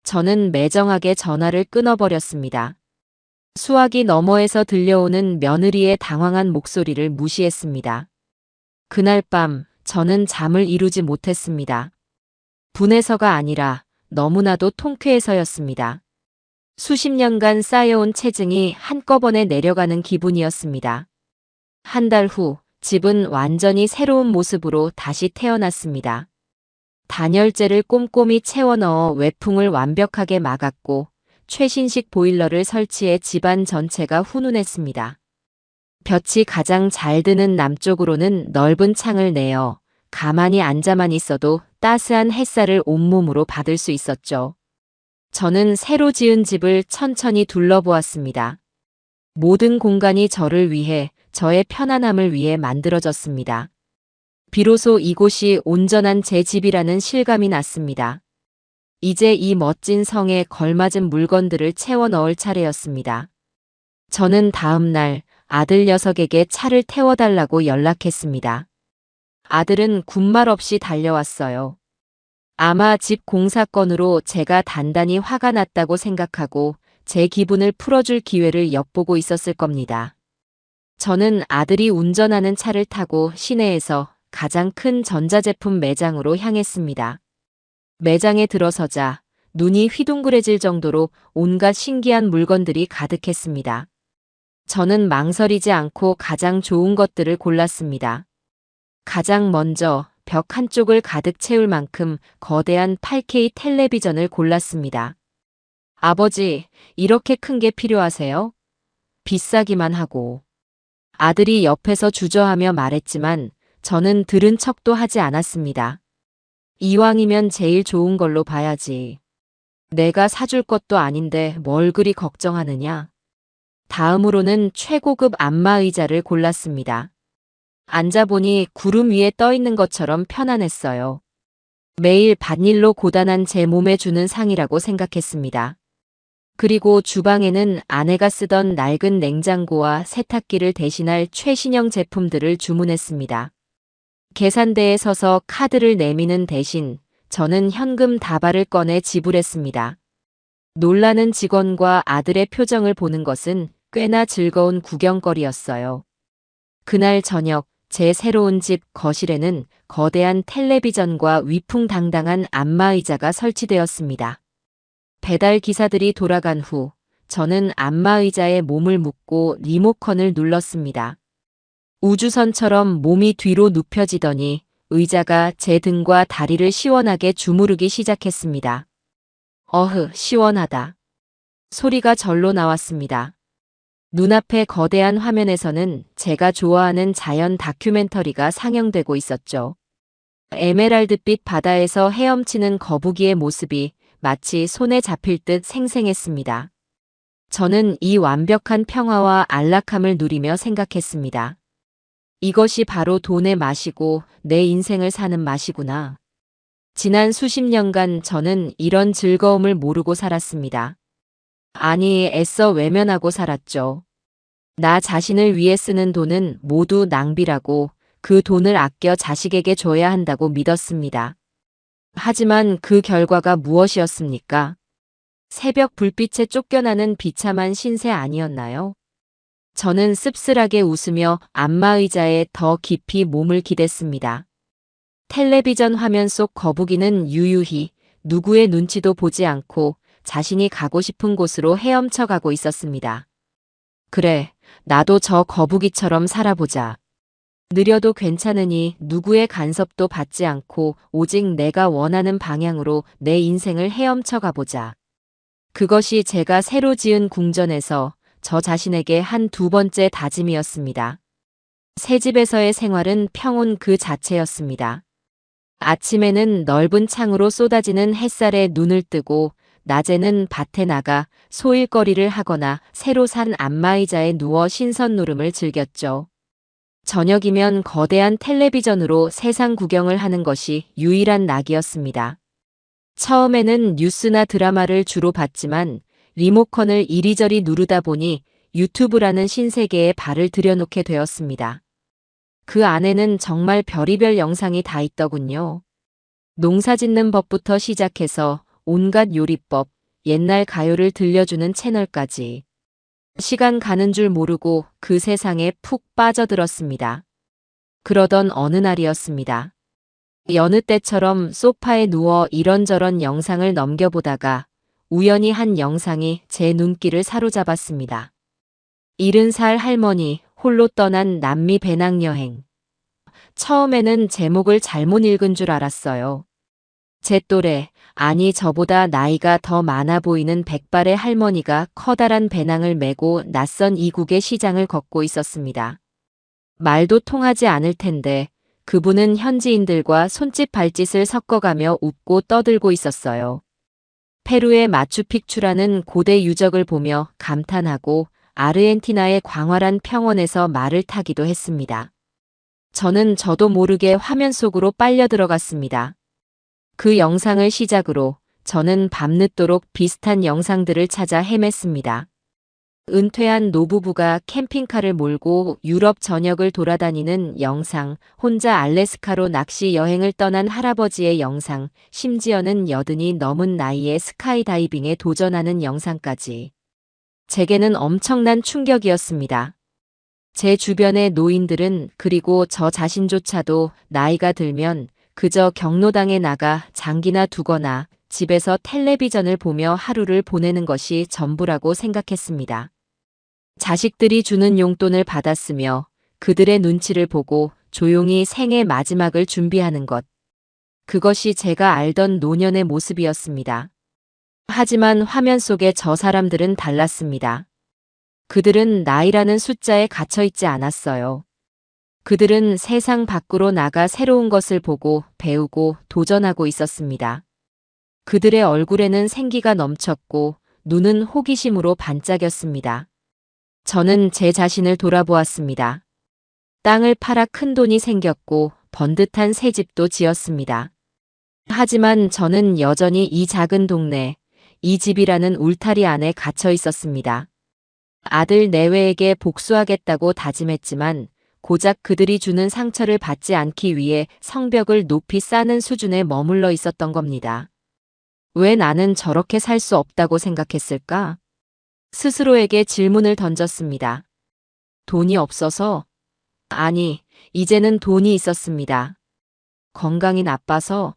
S1: 저는 매정하게 전화를 끊어버렸습니다. 수화기 너머에서 들려오는 며느리의 당황한 목소리를 무시했습니다. 그날 밤 저는 잠을 이루지 못했습니다. 분해서가 아니라 너무나도 통쾌해서였습니다. 수십 년간 쌓여온 체증이 한꺼번에 내려가는 기분이었습니다. 한 달 후 집은 완전히 새로운 모습으로 다시 태어났습니다. 단열재를 꼼꼼히 채워 넣어 외풍을 완벽하게 막았고 최신식 보일러를 설치해 집안 전체가 훈훈했습니다. 볕이 가장 잘 드는 남쪽으로는 넓은 창을 내어 가만히 앉아만 있어도 따스한 햇살을 온몸으로 받을 수 있었죠. 저는 새로 지은 집을 천천히 둘러보았습니다. 모든 공간이 저를 위해, 저의 편안함을 위해 만들어졌습니다. 비로소 이곳이 온전한 제 집이라는 실감이 났습니다. 이제 이 멋진 성에 걸맞은 물건들을 채워 넣을 차례였습니다. 저는 다음 날 아들 녀석에게 차를 태워달라고 연락했습니다. 아들은 군말 없이 달려왔어요. 아마 집 공사 건으로 제가 단단히 화가 났다고 생각하고 제 기분을 풀어줄 기회를 엿보고 있었을 겁니다. 저는 아들이 운전하는 차를 타고 시내에서 가장 큰 전자제품 매장으로 향했습니다. 매장에 들어서자 눈이 휘둥그레질 정도로 온갖 신기한 물건들이 가득했습니다. 저는 망설이지 않고 가장 좋은 것들을 골랐습니다. 가장 먼저 벽 한쪽을 가득 채울 만큼 거대한 8K 텔레비전을 골랐습니다. 아버지, 이렇게 큰 게 필요하세요? 비싸기만 하고. 아들이 옆에서 주저하며 말했지만 저는 들은 척도 하지 않았습니다. 이왕이면 제일 좋은 걸로 봐야지. 내가 사줄 것도 아닌데 뭘 그리 걱정하느냐. 다음으로는 최고급 안마의자를 골랐습니다. 앉아보니 구름 위에 떠 있는 것처럼 편안했어요. 매일 밭일로 고단한 제 몸에 주는 상이라고 생각했습니다. 그리고 주방에는 아내가 쓰던 낡은 냉장고와 세탁기를 대신할 최신형 제품들을 주문했습니다. 계산대에 서서 카드를 내미는 대신 저는 현금 다발을 꺼내 지불했습니다. 놀라는 직원과 아들의 표정을 보는 것은 꽤나 즐거운 구경거리였어요. 그날 저녁 제 새로운 집 거실에는 거대한 텔레비전과 위풍당당한 안마의자가 설치되었습니다. 배달 기사들이 돌아간 후 저는 안마의자에 몸을 묻고 리모컨을 눌렀습니다. 우주선처럼 몸이 뒤로 눕혀지더니 의자가 제 등과 다리를 시원하게 주무르기 시작했습니다. 어흐, 시원하다. 소리가 절로 나왔습니다. 눈앞의 거대한 화면에서는 제가 좋아하는 자연 다큐멘터리가 상영되고 있었죠. 에메랄드빛 바다에서 헤엄치는 거북이의 모습이 마치 손에 잡힐 듯 생생했습니다. 저는 이 완벽한 평화와 안락함을 누리며 생각했습니다. 이것이 바로 돈의 맛이고 내 인생을 사는 맛이구나. 지난 수십 년간 저는 이런 즐거움을 모르고 살았습니다. 아니, 애써 외면하고 살았죠. 나 자신을 위해 쓰는 돈은 모두 낭비라고, 그 돈을 아껴 자식에게 줘야 한다고 믿었습니다. 하지만 그 결과가 무엇이었습니까? 새벽 불빛에 쫓겨나는 비참한 신세 아니었나요? 저는 씁쓸하게 웃으며 안마의자에 더 깊이 몸을 기댔습니다. 텔레비전 화면 속 거북이는 유유히 누구의 눈치도 보지 않고 자신이 가고 싶은 곳으로 헤엄쳐 가고 있었습니다. 그래, 나도 저 거북이처럼 살아보자. 느려도 괜찮으니 누구의 간섭도 받지 않고 오직 내가 원하는 방향으로 내 인생을 헤엄쳐 가보자. 그것이 제가 새로 지은 궁전에서 저 자신에게 한 두 번째 다짐이었습니다. 새 집에서의 생활은 평온 그 자체였습니다. 아침에는 넓은 창으로 쏟아지는 햇살에 눈을 뜨고 낮에는 밭에 나가 소일거리를 하거나 새로 산 안마의자에 누워 신선 노름을 즐겼죠. 저녁이면 거대한 텔레비전으로 세상 구경을 하는 것이 유일한 낙이었습니다. 처음에는 뉴스나 드라마를 주로 봤지만 리모컨을 이리저리 누르다 보니 유튜브라는 신세계에 발을 들여놓게 되었습니다. 그 안에는 정말 별의별 영상이 다 있더군요. 농사짓는 법부터 시작해서 온갖 요리법, 옛날 가요를 들려주는 채널까지. 시간 가는 줄 모르고 그 세상에 푹 빠져들었습니다. 그러던 어느 날이었습니다. 여느 때처럼 소파에 누워 이런저런 영상을 넘겨보다가 우연히 한 영상이 제 눈길을 사로잡았습니다. 70살 할머니 홀로 떠난 남미 배낭여행. 처음에는 제목을 잘못 읽은 줄 알았어요. 제 또래, 아니 저보다 나이가 더 많아 보이는 백발의 할머니가 커다란 배낭을 메고 낯선 이국의 시장을 걷고 있었습니다. 말도 통하지 않을 텐데 그분은 현지인들과 손짓 발짓을 섞어가며 웃고 떠들고 있었어요. 페루의 마추픽추라는 고대 유적을 보며 감탄하고 아르헨티나의 광활한 평원에서 말을 타기도 했습니다. 저도 모르게 화면 속으로 빨려 들어갔습니다. 그 영상을 시작으로 저는 밤늦도록 비슷한 영상들을 찾아 헤맸습니다. 은퇴한 노부부가 캠핑카를 몰고 유럽 전역을 돌아다니는 영상, 혼자 알래스카로 낚시 여행을 떠난 할아버지의 영상, 심지어는 80이 넘은 나이에 스카이다이빙에 도전하는 영상까지. 제게는 엄청난 충격이었습니다. 제 주변의 노인들은 그리고 저 자신조차도 나이가 들면 그저 경로당에 나가 장기나 두거나 집에서 텔레비전을 보며 하루를 보내는 것이 전부라고 생각했습니다. 자식들이 주는 용돈을 받았으며 그들의 눈치를 보고 조용히 생의 마지막을 준비하는 것. 그것이 제가 알던 노년의 모습이었습니다. 하지만 화면 속의 저 사람들은 달랐습니다. 그들은 나이라는 숫자에 갇혀 있지 않았어요. 그들은 세상 밖으로 나가 새로운 것을 보고 배우고 도전하고 있었습니다. 그들의 얼굴에는 생기가 넘쳤고 눈은 호기심으로 반짝였습니다. 저는 제 자신을 돌아보았습니다. 땅을 팔아 큰 돈이 생겼고 번듯한 새 집도 지었습니다. 하지만 저는 여전히 이 작은 동네, 이 집이라는 울타리 안에 갇혀 있었습니다. 아들 내외에게 복수하겠다고 다짐했지만 고작 그들이 주는 상처를 받지 않기 위해 성벽을 높이 쌓는 수준에 머물러 있었던 겁니다. 왜 나는 저렇게 살 수 없다고 생각했을까? 스스로에게 질문을 던졌습니다. 돈이 없어서? 아니, 이제는 돈이 있었습니다. 건강이 나빠서?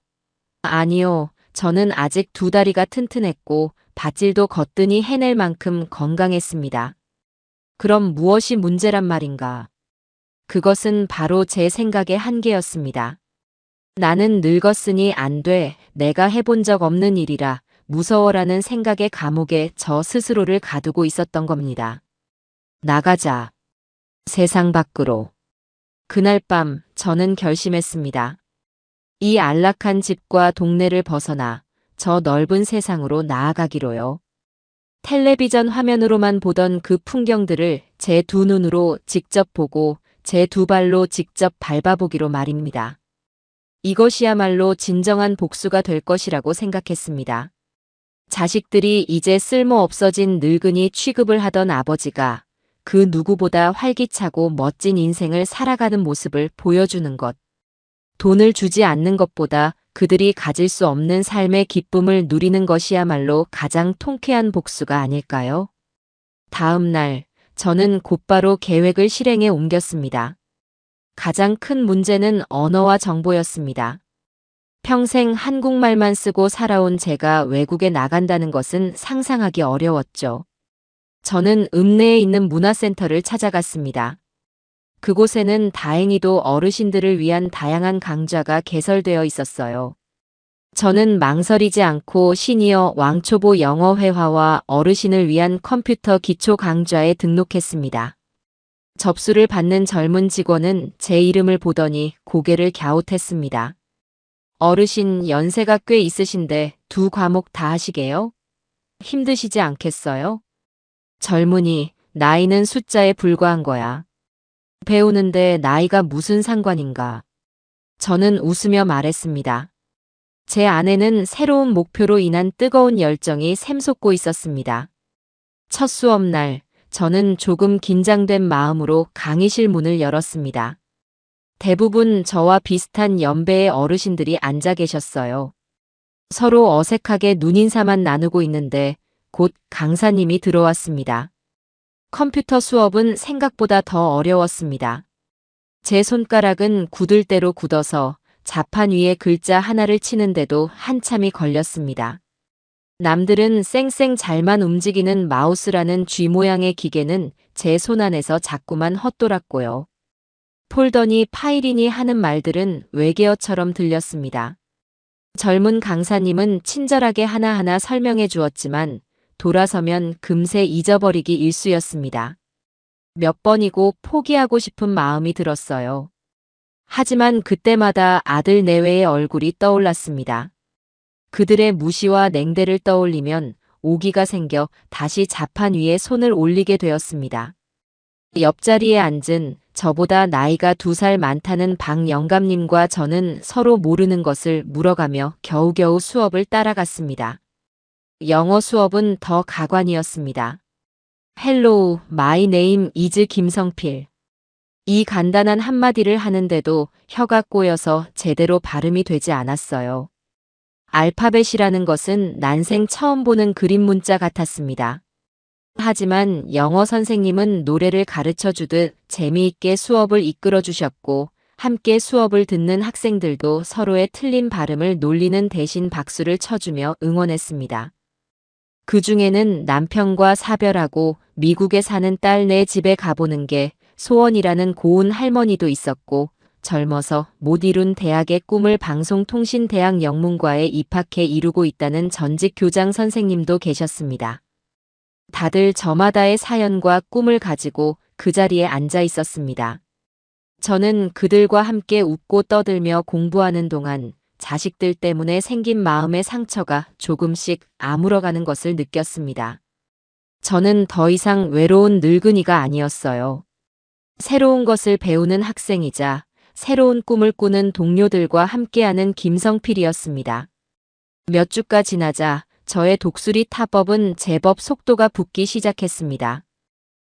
S1: 아니요, 저는 아직 두 다리가 튼튼했고 밧질도 거뜬히 해낼 만큼 건강했습니다. 그럼 무엇이 문제란 말인가? 그것은 바로 제 생각의 한계였습니다. 나는 늙었으니 안 돼, 내가 해본 적 없는 일이라 무서워라는 생각의 감옥에 저 스스로를 가두고 있었던 겁니다. 나가자. 세상 밖으로. 그날 밤 저는 결심했습니다. 이 안락한 집과 동네를 벗어나 저 넓은 세상으로 나아가기로요. 텔레비전 화면으로만 보던 그 풍경들을 제 두 눈으로 직접 보고 제 두 발로 직접 밟아보기로 말입니다. 이것이야말로 진정한 복수가 될 것이라고 생각했습니다. 자식들이 이제 쓸모 없어진 늙은이 취급을 하던 아버지가 그 누구보다 활기차고 멋진 인생을 살아가는 모습을 보여주는 것. 돈을 주지 않는 것보다 그들이 가질 수 없는 삶의 기쁨을 누리는 것이야말로 가장 통쾌한 복수가 아닐까요? 다음 날, 저는 곧바로 계획을 실행에 옮겼습니다. 가장 큰 문제는 언어와 정보였습니다. 평생 한국말만 쓰고 살아온 제가 외국에 나간다는 것은 상상하기 어려웠죠. 저는 읍내에 있는 문화센터를 찾아갔습니다. 그곳에는 다행히도 어르신들을 위한 다양한 강좌가 개설되어 있었어요. 저는 망설이지 않고 시니어 왕초보 영어 회화와 어르신을 위한 컴퓨터 기초 강좌에 등록했습니다. 접수를 받는 젊은 직원은 제 이름을 보더니 고개를 갸웃했습니다. 어르신 연세가 꽤 있으신데 두 과목 다 하시게요? 힘드시지 않겠어요? 젊은이, 나이는 숫자에 불과한 거야. 배우는데 나이가 무슨 상관인가? 저는 웃으며 말했습니다. 제 안에는 새로운 목표로 인한 뜨거운 열정이 샘솟고 있었습니다. 첫 수업날, 저는 조금 긴장된 마음으로 강의실 문을 열었습니다. 대부분 저와 비슷한 연배의 어르신들이 앉아 계셨어요. 서로 어색하게 눈인사만 나누고 있는데 곧 강사님이 들어왔습니다. 컴퓨터 수업은 생각보다 더 어려웠습니다. 제 손가락은 굳을 대로 굳어서 자판 위에 글자 하나를 치는데도 한참이 걸렸습니다. 남들은 쌩쌩 잘만 움직이는 마우스라는 G 모양의 기계는 제 손안에서 자꾸만 헛돌았고요. 폴더니 파일이니 하는 말들은 외계어처럼 들렸습니다. 젊은 강사님은 친절하게 하나하나 설명해 주었지만 돌아서면 금세 잊어버리기 일쑤였습니다. 몇 번이고 포기하고 싶은 마음이 들었어요. 하지만 그때마다 아들 내외의 얼굴이 떠올랐습니다. 그들의 무시와 냉대를 떠올리면 오기가 생겨 다시 자판 위에 손을 올리게 되었습니다. 옆자리에 앉은 저보다 나이가 2살 많다는 박 영감님과 저는 서로 모르는 것을 물어가며 겨우겨우 수업을 따라갔습니다. 영어 수업은 더 가관이었습니다. Hello, my name is 김성필. 이 간단한 한마디를 하는데도 혀가 꼬여서 제대로 발음이 되지 않았어요. 알파벳이라는 것은 난생 처음 보는 그림 문자 같았습니다. 하지만 영어 선생님은 노래를 가르쳐 주듯 재미있게 수업을 이끌어 주셨고 함께 수업을 듣는 학생들도 서로의 틀린 발음을 놀리는 대신 박수를 쳐주며 응원했습니다. 그 중에는 남편과 사별하고 미국에 사는 딸네 집에 가보는 게 소원이라는 고운 할머니도 있었고 젊어서 못 이룬 대학의 꿈을 방송통신대학 영문과에 입학해 이루고 있다는 전직 교장 선생님도 계셨습니다. 다들 저마다의 사연과 꿈을 가지고 그 자리에 앉아 있었습니다. 저는 그들과 함께 웃고 떠들며 공부하는 동안 자식들 때문에 생긴 마음의 상처가 조금씩 아물어가는 것을 느꼈습니다. 저는 더 이상 외로운 늙은이가 아니었어요. 새로운 것을 배우는 학생이자 새로운 꿈을 꾸는 동료들과 함께하는 김성필이었습니다. 몇 주가 지나자 저의 독수리 타법은 제법 속도가 붙기 시작했습니다.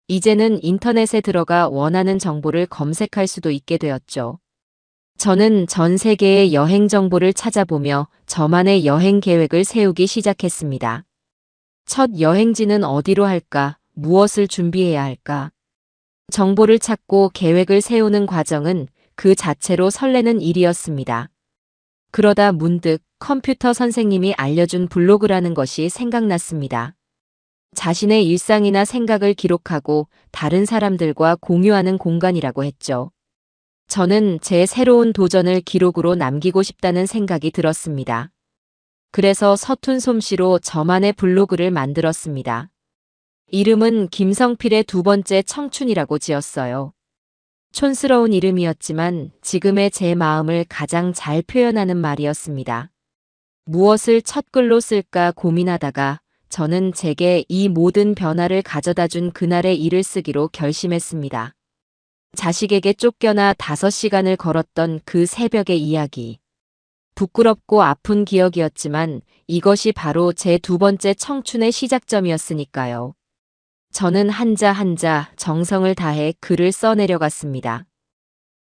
S1: 이제는 인터넷에 들어가 원하는 정보를 검색할 수도 있게 되었죠. 저는 전 세계의 여행 정보를 찾아보며 저만의 여행 계획을 세우기 시작했습니다. 첫 여행지는 어디로 할까? 무엇을 준비해야 할까? 정보를 찾고 계획을 세우는 과정은 그 자체로 설레는 일이었습니다. 그러다 문득 컴퓨터 선생님이 알려준 블로그라는 것이 생각났습니다. 자신의 일상이나 생각을 기록하고 다른 사람들과 공유하는 공간이라고 했죠. 저는 제 새로운 도전을 기록으로 남기고 싶다는 생각이 들었습니다. 그래서 서툰 솜씨로 저만의 블로그를 만들었습니다. 이름은 김성필의 2번째 청춘이라고 지었어요. 촌스러운 이름이었지만 지금의 제 마음을 가장 잘 표현하는 말이었습니다. 무엇을 첫 글로 쓸까 고민하다가 저는 제게 이 모든 변화를 가져다 준 그날의 일을 쓰기로 결심했습니다. 자식에게 쫓겨나 5시간을 걸었던 그 새벽의 이야기. 부끄럽고 아픈 기억이었지만 이것이 바로 제 2번째 청춘의 시작점이었으니까요. 저는 한자 한자 정성을 다해 글을 써내려갔습니다.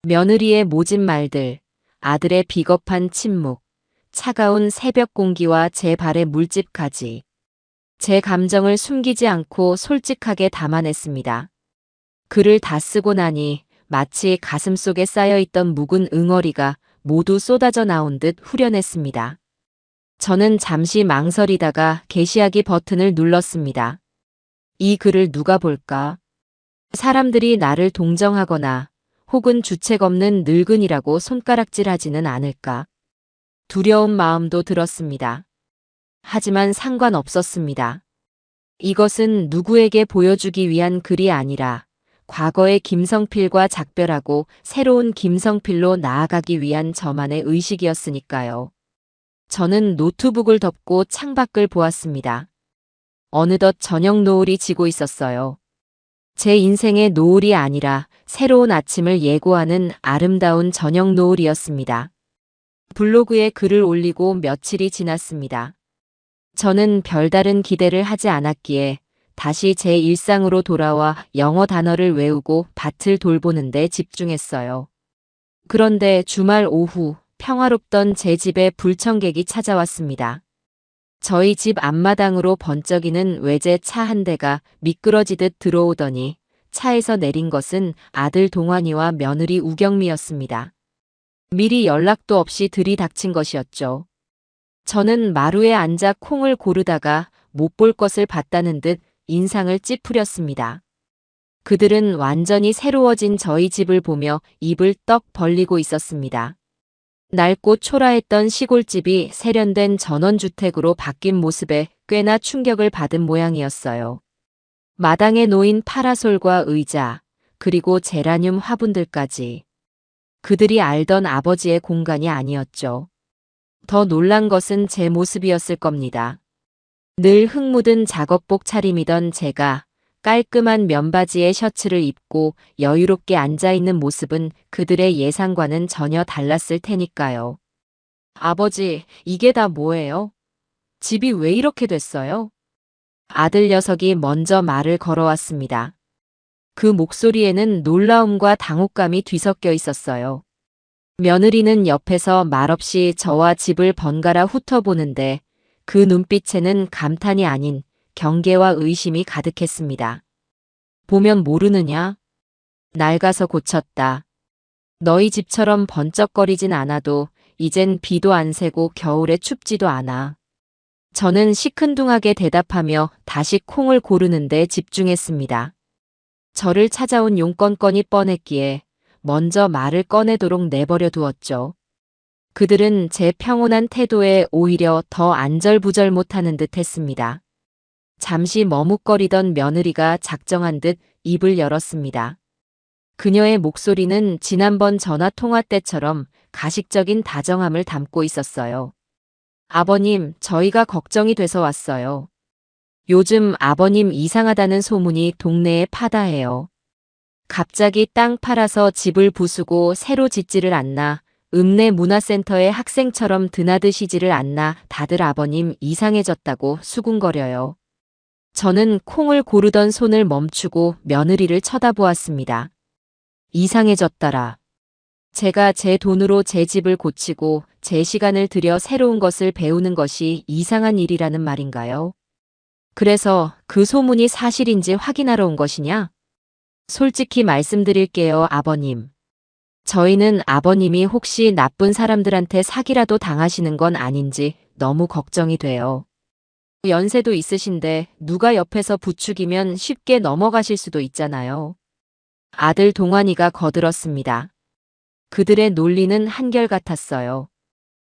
S1: 며느리의 모진 말들, 아들의 비겁한 침묵, 차가운 새벽 공기와 제 발의 물집까지. 제 감정을 숨기지 않고 솔직하게 담아냈습니다. 글을 다 쓰고 나니 마치 가슴속에 쌓여있던 묵은 응어리가 모두 쏟아져 나온 듯 후련했습니다. 저는 잠시 망설이다가 게시하기 버튼을 눌렀습니다. 이 글을 누가 볼까? 사람들이 나를 동정하거나 혹은 주책 없는 늙은이라고 손가락질하지는 않을까? 두려운 마음도 들었습니다. 하지만 상관없었습니다. 이것은 누구에게 보여주기 위한 글이 아니라 과거의 김성필과 작별하고 새로운 김성필로 나아가기 위한 저만의 의식이었으니까요. 저는 노트북을 덮고 창밖을 보았습니다. 어느덧 저녁 노을이 지고 있었어요. 제 인생의 노을이 아니라 새로운 아침을 예고하는 아름다운 저녁 노을이었습니다. 블로그에 글을 올리고 며칠이 지났습니다. 저는 별다른 기대를 하지 않았기에 다시 제 일상으로 돌아와 영어 단어를 외우고 밭을 돌보는 데 집중했어요. 그런데 주말 오후 평화롭던 제 집에 불청객이 찾아왔습니다. 저희 집 앞마당으로 번쩍이는 외제 차 한 대가 미끄러지듯 들어오더니 차에서 내린 것은 아들 동환이와 며느리 우경미였습니다. 미리 연락도 없이 들이닥친 것이었죠. 저는 마루에 앉아 콩을 고르다가 못 볼 것을 봤다는 듯 인상을 찌푸렸습니다. 그들은 완전히 새로워진 저희 집을 보며 입을 떡 벌리고 있었습니다. 낡고 초라했던 시골집이 세련된 전원주택으로 바뀐 모습에 꽤나 충격을 받은 모양이었어요. 마당에 놓인 파라솔과 의자, 그리고 제라늄 화분들까지. 그들이 알던 아버지의 공간이 아니었죠. 더 놀란 것은 제 모습이었을 겁니다. 늘 흙 묻은 작업복 차림이던 제가 깔끔한 면바지에 셔츠를 입고 여유롭게 앉아있는 모습은 그들의 예상과는 전혀 달랐을 테니까요. 아버지, 이게 다 뭐예요? 집이 왜 이렇게 됐어요? 아들 녀석이 먼저 말을 걸어왔습니다. 그 목소리에는 놀라움과 당혹감이 뒤섞여 있었어요. 며느리는 옆에서 말없이 저와 집을 번갈아 훑어보는데 그 눈빛에는 감탄이 아닌 경계와 의심이 가득했습니다. 보면 모르느냐? 낡아서 고쳤다. 너희 집처럼 번쩍거리진 않아도 이젠 비도 안 새고 겨울에 춥지도 않아. 저는 시큰둥하게 대답하며 다시 콩을 고르는데 집중했습니다. 저를 찾아온 용건건이 뻔했기에 먼저 말을 꺼내도록 내버려 두었죠. 그들은 제 평온한 태도에 오히려 더 안절부절 못하는 듯 했습니다. 잠시 머뭇거리던 며느리가 작정한 듯 입을 열었습니다. 그녀의 목소리는 지난번 전화 통화 때처럼 가식적인 다정함을 담고 있었어요. 아버님, 저희가 걱정이 돼서 왔어요. 요즘 아버님 이상하다는 소문이 동네에 파다해요. 갑자기 땅 팔아서 집을 부수고 새로 짓지를 않나, 읍내 문화센터에 학생처럼 드나드시지를 않나 다들 아버님 이상해졌다고 수군거려요. 저는 콩을 고르던 손을 멈추고 며느리를 쳐다보았습니다. 이상해졌더라. 제가 제 돈으로 제 집을 고치고 제 시간을 들여 새로운 것을 배우는 것이 이상한 일이라는 말인가요? 그래서 그 소문이 사실인지 확인하러 온 것이냐? 솔직히 말씀드릴게요, 아버님. 저희는 아버님이 혹시 나쁜 사람들한테 사기라도 당하시는 건 아닌지 너무 걱정이 돼요. 연세도 있으신데 누가 옆에서 부추기면 쉽게 넘어가실 수도 있잖아요. 아들 동환이가 거들었습니다. 그들의 논리는 한결같았어요.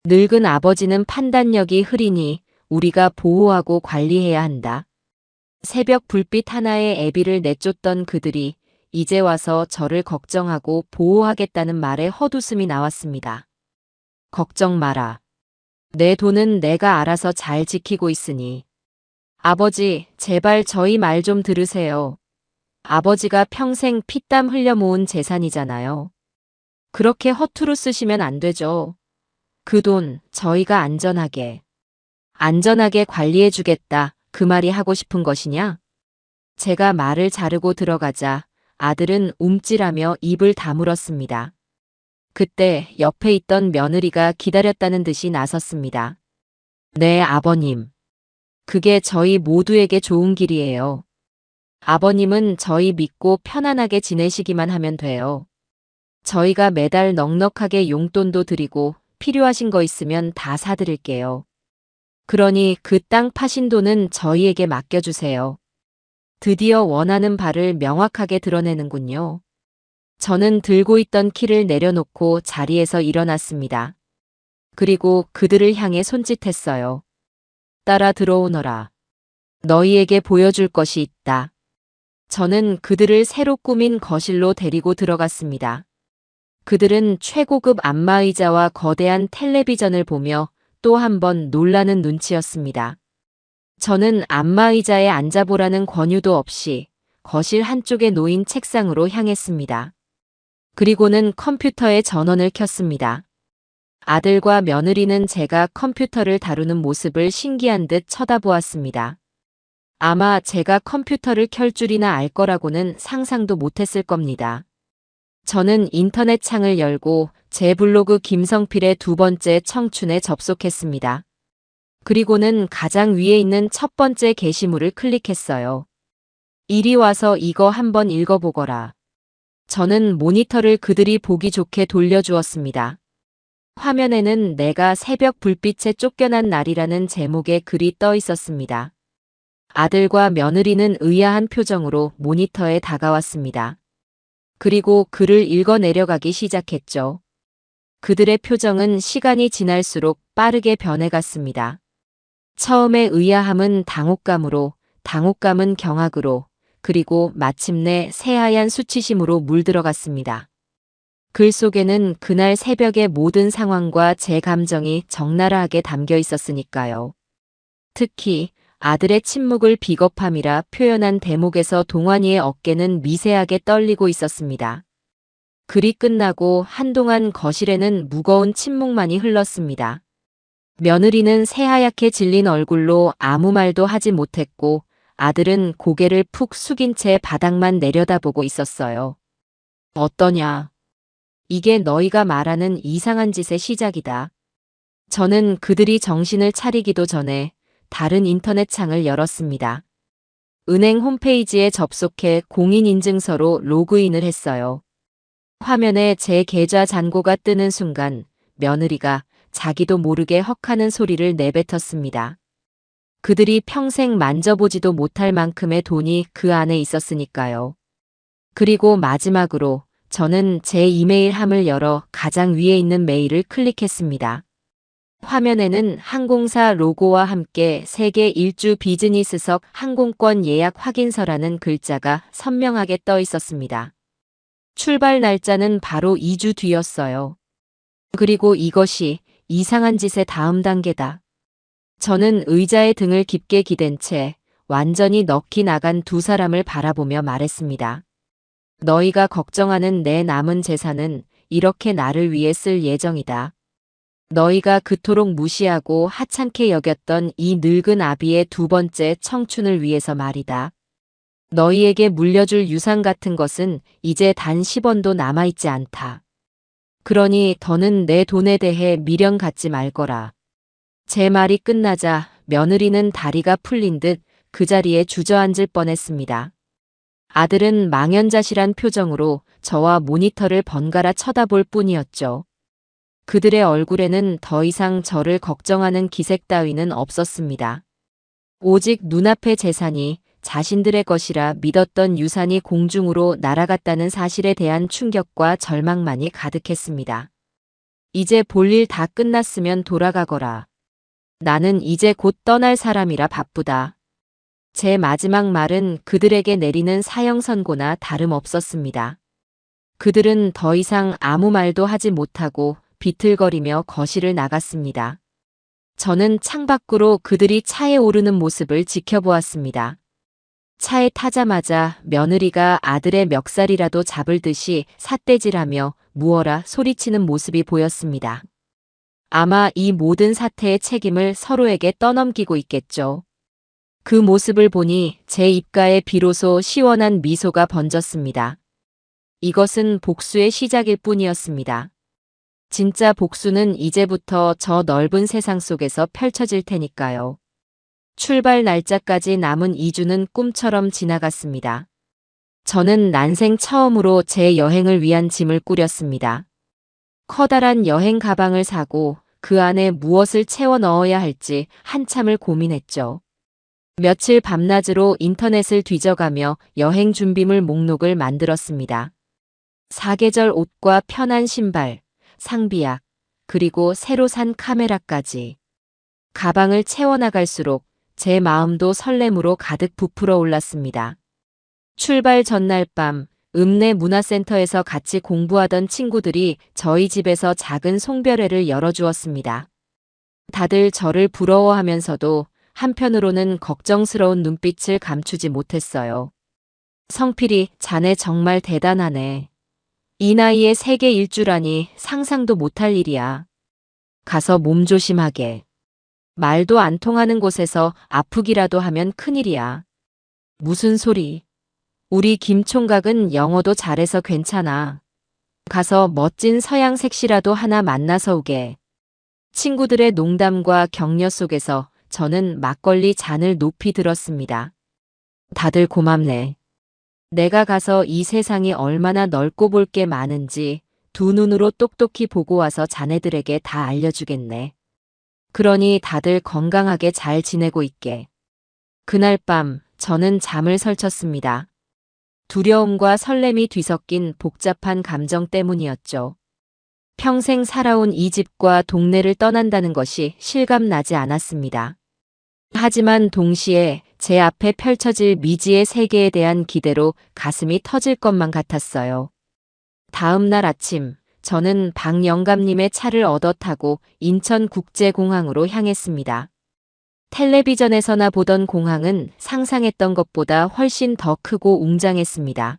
S1: 늙은 아버지는 판단력이 흐리니 우리가 보호하고 관리해야 한다. 새벽 불빛 하나에 애비를 내쫓던 그들이 이제 와서 저를 걱정하고 보호하겠다는 말에 헛웃음이 나왔습니다. 걱정 마라. 내 돈은 내가 알아서 잘 지키고 있으니. 아버지, 제발 저희 말 좀 들으세요. 아버지가 평생 피땀 흘려 모은 재산이잖아요. 그렇게 허투루 쓰시면 안 되죠. 그 돈 저희가 안전하게 관리해주겠다. 그 말이 하고 싶은 것이냐? 제가 말을 자르고 들어가자 아들은 움찔하며 입을 다물었습니다. 그때 옆에 있던 며느리가 기다렸다는 듯이 나섰습니다. 네, 아버님. 그게 저희 모두에게 좋은 길이에요. 아버님은 저희 믿고 편안하게 지내시기만 하면 돼요. 저희가 매달 넉넉하게 용돈도 드리고 필요하신 거 있으면 다 사드릴게요. 그러니 그 땅 파신 돈은 저희에게 맡겨주세요. 드디어 원하는 바를 명확하게 드러내는군요. 저는 들고 있던 키를 내려놓고 자리에서 일어났습니다. 그리고 그들을 향해 손짓했어요. 따라 들어오너라. 너희에게 보여줄 것이 있다. 저는 그들을 새로 꾸민 거실로 데리고 들어갔습니다. 그들은 최고급 안마의자와 거대한 텔레비전을 보며 또 한 번 놀라는 눈치였습니다. 저는 안마의자에 앉아보라는 권유도 없이 거실 한쪽에 놓인 책상으로 향했습니다. 그리고는 컴퓨터에 전원을 켰습니다. 아들과 며느리는 제가 컴퓨터를 다루는 모습을 신기한 듯 쳐다보았습니다. 아마 제가 컴퓨터를 켤 줄이나 알 거라고는 상상도 못했을 겁니다. 저는 인터넷 창을 열고 제 블로그 김성필의 두 번째 청춘에 접속했습니다. 그리고는 가장 위에 있는 첫 번째 게시물을 클릭했어요. 이리 와서 이거 한번 읽어보거라. 저는 모니터를 그들이 보기 좋게 돌려주었습니다. 화면에는 내가 새벽 불빛에 쫓겨난 날이라는 제목의 글이 떠 있었습니다. 아들과 며느리는 의아한 표정으로 모니터에 다가왔습니다. 그리고 글을 읽어 내려가기 시작했죠. 그들의 표정은 시간이 지날수록 빠르게 변해갔습니다. 처음에 의아함은 당혹감으로, 당혹감은 경악으로, 그리고 마침내 새하얀 수치심으로 물들어갔습니다. 글 속에는 그날 새벽의 모든 상황과 제 감정이 적나라하게 담겨 있었으니까요. 특히 아들의 침묵을 비겁함이라 표현한 대목에서 동환이의 어깨는 미세하게 떨리고 있었습니다. 글이 끝나고 한동안 거실에는 무거운 침묵만이 흘렀습니다. 며느리는 새하얗게 질린 얼굴로 아무 말도 하지 못했고 아들은 고개를 푹 숙인 채 바닥만 내려다보고 있었어요. 어떠냐? 이게 너희가 말하는 이상한 짓의 시작이다. 저는 그들이 정신을 차리기도 전에 다른 인터넷 창을 열었습니다. 은행 홈페이지에 접속해 공인인증서로 로그인을 했어요. 화면에 제 계좌 잔고가 뜨는 순간 며느리가 자기도 모르게 헉하는 소리를 내뱉었습니다. 그들이 평생 만져보지도 못할 만큼의 돈이 그 안에 있었으니까요. 그리고 마지막으로 저는 제 이메일함을 열어 가장 위에 있는 메일을 클릭했습니다. 화면에는 항공사 로고와 함께 세계 일주 비즈니스석 항공권 예약 확인서라는 글자가 선명하게 떠 있었습니다. 출발 날짜는 바로 2주 뒤였어요. 그리고 이것이 이상한 짓의 다음 단계다. 저는 의자에 등을 깊게 기댄 채 완전히 넋이 나간 두 사람을 바라보며 말했습니다. 너희가 걱정하는 내 남은 재산은 이렇게 나를 위해 쓸 예정이다. 너희가 그토록 무시하고 하찮게 여겼던 이 늙은 아비의 두 번째 청춘을 위해서 말이다. 너희에게 물려줄 유산 같은 것은 이제 단 10원도 남아있지 않다. 그러니 더는 내 돈에 대해 미련 갖지 말거라. 제 말이 끝나자 며느리는 다리가 풀린 듯 그 자리에 주저앉을 뻔했습니다. 아들은 망연자실한 표정으로 저와 모니터를 번갈아 쳐다볼 뿐이었죠. 그들의 얼굴에는 더 이상 저를 걱정하는 기색 따위는 없었습니다. 오직 눈앞의 재산이 자신들의 것이라 믿었던 유산이 공중으로 날아갔다는 사실에 대한 충격과 절망만이 가득했습니다. 이제 볼일 다 끝났으면 돌아가거라. 나는 이제 곧 떠날 사람이라 바쁘다. 제 마지막 말은 그들에게 내리는 사형 선고나 다름없었습니다. 그들은 더 이상 아무 말도 하지 못하고 비틀거리며 거실을 나갔습니다. 저는 창밖으로 그들이 차에 오르는 모습을 지켜보았습니다. 차에 타자마자 며느리가 아들의 멱살이라도 잡을 듯이 삿대질하며 무어라 소리치는 모습이 보였습니다. 아마 이 모든 사태의 책임을 서로에게 떠넘기고 있겠죠. 그 모습을 보니 제 입가에 비로소 시원한 미소가 번졌습니다. 이것은 복수의 시작일 뿐이었습니다. 진짜 복수는 이제부터 저 넓은 세상 속에서 펼쳐질 테니까요. 출발 날짜까지 남은 2주는 꿈처럼 지나갔습니다. 저는 난생 처음으로 제 여행을 위한 짐을 꾸렸습니다. 커다란 여행 가방을 사고 그 안에 무엇을 채워 넣어야 할지 한참을 고민했죠. 며칠 밤낮으로 인터넷을 뒤져가며 여행 준비물 목록을 만들었습니다. 사계절 옷과 편한 신발, 상비약, 그리고 새로 산 카메라까지. 가방을 채워나갈수록 제 마음도 설렘으로 가득 부풀어 올랐습니다. 출발 전날 밤 읍내 문화센터에서 같이 공부하던 친구들이 저희 집에서 작은 송별회를 열어주었습니다. 다들 저를 부러워하면서도 한편으로는 걱정스러운 눈빛을 감추지 못했어요. 성필이, 자네 정말 대단하네. 이 나이에 세계 일주라니 상상도 못할 일이야. 가서 몸 조심하게. 말도 안 통하는 곳에서 아프기라도 하면 큰일이야. 무슨 소리. 우리 김 총각은 영어도 잘해서 괜찮아. 가서 멋진 서양 색시라도 하나 만나서 오게. 친구들의 농담과 격려 속에서 저는 막걸리 잔을 높이 들었습니다. 다들 고맙네. 내가 가서 이 세상이 얼마나 넓고 볼 게 많은지 두 눈으로 똑똑히 보고 와서 자네들에게 다 알려주겠네. 그러니 다들 건강하게 잘 지내고 있게. 그날 밤 저는 잠을 설쳤습니다. 두려움과 설렘이 뒤섞인 복잡한 감정 때문이었죠. 평생 살아온 이 집과 동네를 떠난다는 것이 실감나지 않았습니다. 하지만 동시에 제 앞에 펼쳐질 미지의 세계에 대한 기대로 가슴이 터질 것만 같았어요. 다음 날 아침, 저는 박 영감님의 차를 얻어 타고 인천국제공항으로 향했습니다. 텔레비전에서나 보던 공항은 상상했던 것보다 훨씬 더 크고 웅장했습니다.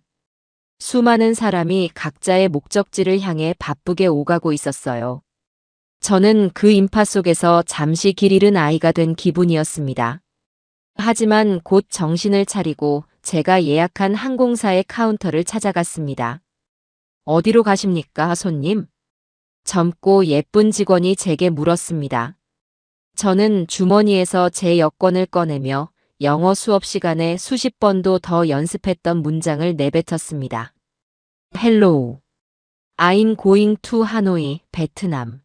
S1: 수많은 사람이 각자의 목적지를 향해 바쁘게 오가고 있었어요. 저는 그 인파 속에서 잠시 길 잃은 아이가 된 기분이었습니다. 하지만 곧 정신을 차리고 제가 예약한 항공사의 카운터를 찾아갔습니다. 어디로 가십니까, 손님? 젊고 예쁜 직원이 제게 물었습니다. 저는 주머니에서 제 여권을 꺼내며 영어 수업 시간에 수십 번도 더 연습했던 문장을 내뱉었습니다. Hello. I'm going to Hanoi, 베트남.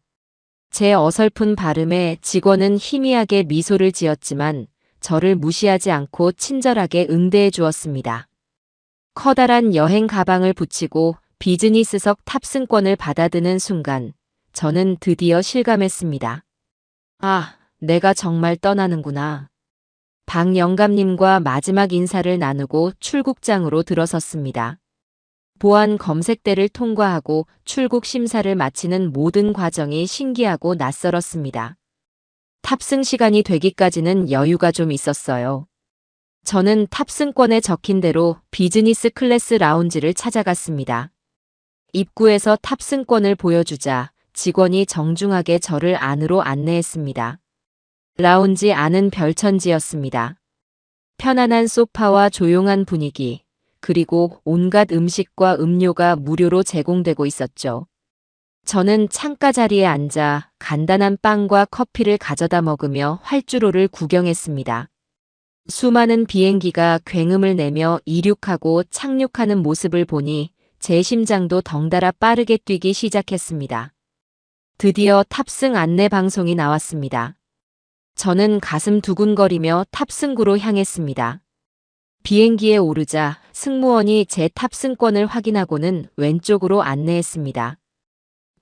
S1: 제 어설픈 발음에 직원은 희미하게 미소를 지었지만 저를 무시하지 않고 친절하게 응대해 주었습니다. 커다란 여행 가방을 붙이고 비즈니스석 탑승권을 받아드는 순간 저는 드디어 실감했습니다. 아, 내가 정말 떠나는구나. 박 영감님과 마지막 인사를 나누고 출국장으로 들어섰습니다. 보안 검색대를 통과하고 출국 심사를 마치는 모든 과정이 신기하고 낯설었습니다. 탑승 시간이 되기까지는 여유가 좀 있었어요. 저는 탑승권에 적힌 대로 비즈니스 클래스 라운지를 찾아갔습니다. 입구에서 탑승권을 보여주자 직원이 정중하게 저를 안으로 안내했습니다. 라운지 안은 별천지였습니다. 편안한 소파와 조용한 분위기, 그리고 온갖 음식과 음료가 무료로 제공되고 있었죠. 저는 창가 자리에 앉아 간단한 빵과 커피를 가져다 먹으며 활주로를 구경했습니다. 수많은 비행기가 굉음을 내며 이륙하고 착륙하는 모습을 보니 제 심장도 덩달아 빠르게 뛰기 시작했습니다. 드디어 탑승 안내 방송이 나왔습니다. 저는 가슴 두근거리며 탑승구로 향했습니다. 비행기에 오르자 승무원이 제 탑승권을 확인하고는 왼쪽으로 안내했습니다.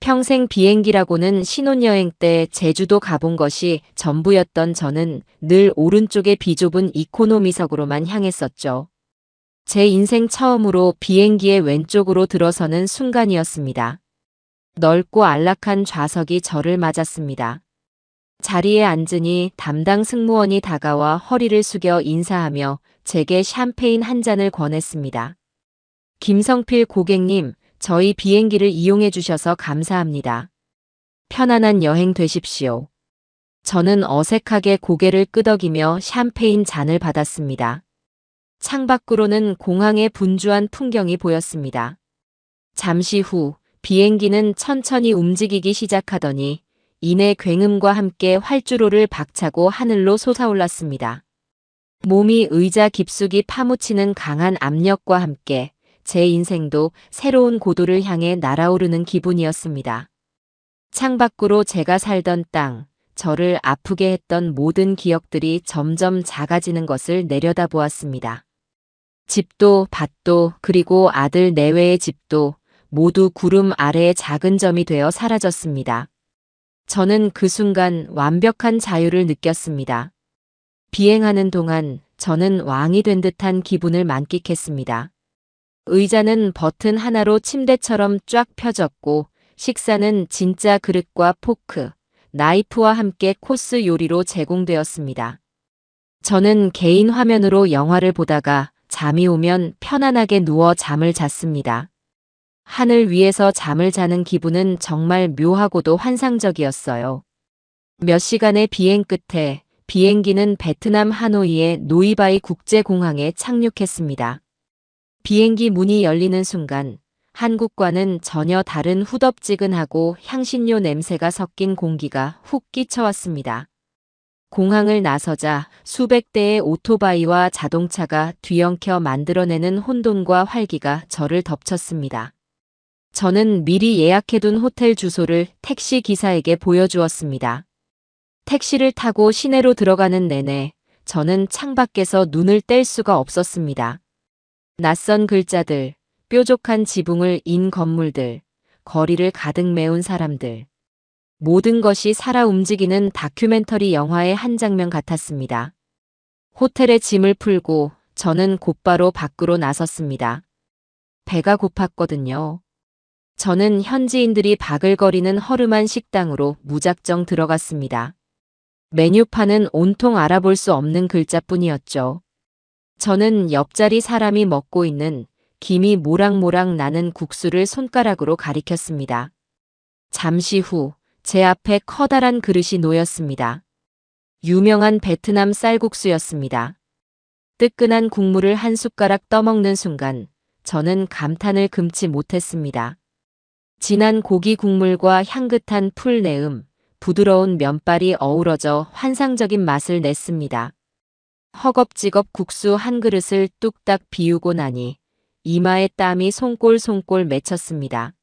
S1: 평생 비행기라고는 신혼여행 때 제주도 가본 것이 전부였던 저는 늘 오른쪽의 비좁은 이코노미석으로만 향했었죠. 제 인생 처음으로 비행기의 왼쪽으로 들어서는 순간이었습니다. 넓고 안락한 좌석이 저를 맞았습니다. 자리에 앉으니 담당 승무원이 다가와 허리를 숙여 인사하며 제게 샴페인 한 잔을 권했습니다. 김성필 고객님, 저희 비행기를 이용해 주셔서 감사합니다. 편안한 여행 되십시오. 저는 어색하게 고개를 끄덕이며 샴페인 잔을 받았습니다. 창밖으로는 공항의 분주한 풍경이 보였습니다. 잠시 후 비행기는 천천히 움직이기 시작하더니 이내 굉음과 함께 활주로를 박차고 하늘로 솟아올랐습니다. 몸이 의자 깊숙이 파묻히는 강한 압력과 함께 제 인생도 새로운 고도를 향해 날아오르는 기분이었습니다. 창밖으로 제가 살던 땅, 저를 아프게 했던 모든 기억들이 점점 작아지는 것을 내려다보았습니다. 집도 밭도 그리고 아들 내외의 집도 모두 구름 아래의 작은 점이 되어 사라졌습니다. 저는 그 순간 완벽한 자유를 느꼈습니다. 비행하는 동안 저는 왕이 된 듯한 기분을 만끽했습니다. 의자는 버튼 하나로 침대처럼 쫙 펴졌고 식사는 진짜 그릇과 포크, 나이프와 함께 코스 요리로 제공되었습니다. 저는 개인 화면으로 영화를 보다가 잠이 오면 편안하게 누워 잠을 잤습니다. 하늘 위에서 잠을 자는 기분은 정말 묘하고도 환상적이었어요. 몇 시간의 비행 끝에 비행기는 베트남 하노이의 노이바이 국제공항에 착륙했습니다. 비행기 문이 열리는 순간 한국과는 전혀 다른 후덥지근하고 향신료 냄새가 섞인 공기가 훅 끼쳐왔습니다. 공항을 나서자 수백 대의 오토바이와 자동차가 뒤엉켜 만들어내는 혼돈과 활기가 저를 덮쳤습니다. 저는 미리 예약해둔 호텔 주소를 택시 기사에게 보여주었습니다. 택시를 타고 시내로 들어가는 내내 저는 창밖에서 눈을 뗄 수가 없었습니다. 낯선 글자들, 뾰족한 지붕을 인 건물들, 거리를 가득 메운 사람들. 모든 것이 살아 움직이는 다큐멘터리 영화의 한 장면 같았습니다. 호텔에 짐을 풀고 저는 곧바로 밖으로 나섰습니다. 배가 고팠거든요. 저는 현지인들이 바글거리는 허름한 식당으로 무작정 들어갔습니다. 메뉴판은 온통 알아볼 수 없는 글자뿐이었죠. 저는 옆자리 사람이 먹고 있는 김이 모락모락 나는 국수를 손가락으로 가리켰습니다. 잠시 후 제 앞에 커다란 그릇이 놓였습니다. 유명한 베트남 쌀국수였습니다. 뜨끈한 국물을 한 숟가락 떠먹는 순간 저는 감탄을 금치 못했습니다. 진한 고기 국물과 향긋한 풀 내음, 부드러운 면발이 어우러져 환상적인 맛을 냈습니다. 허겁지겁 국수 한 그릇을 뚝딱 비우고 나니 이마에 땀이 송골송골 맺혔습니다.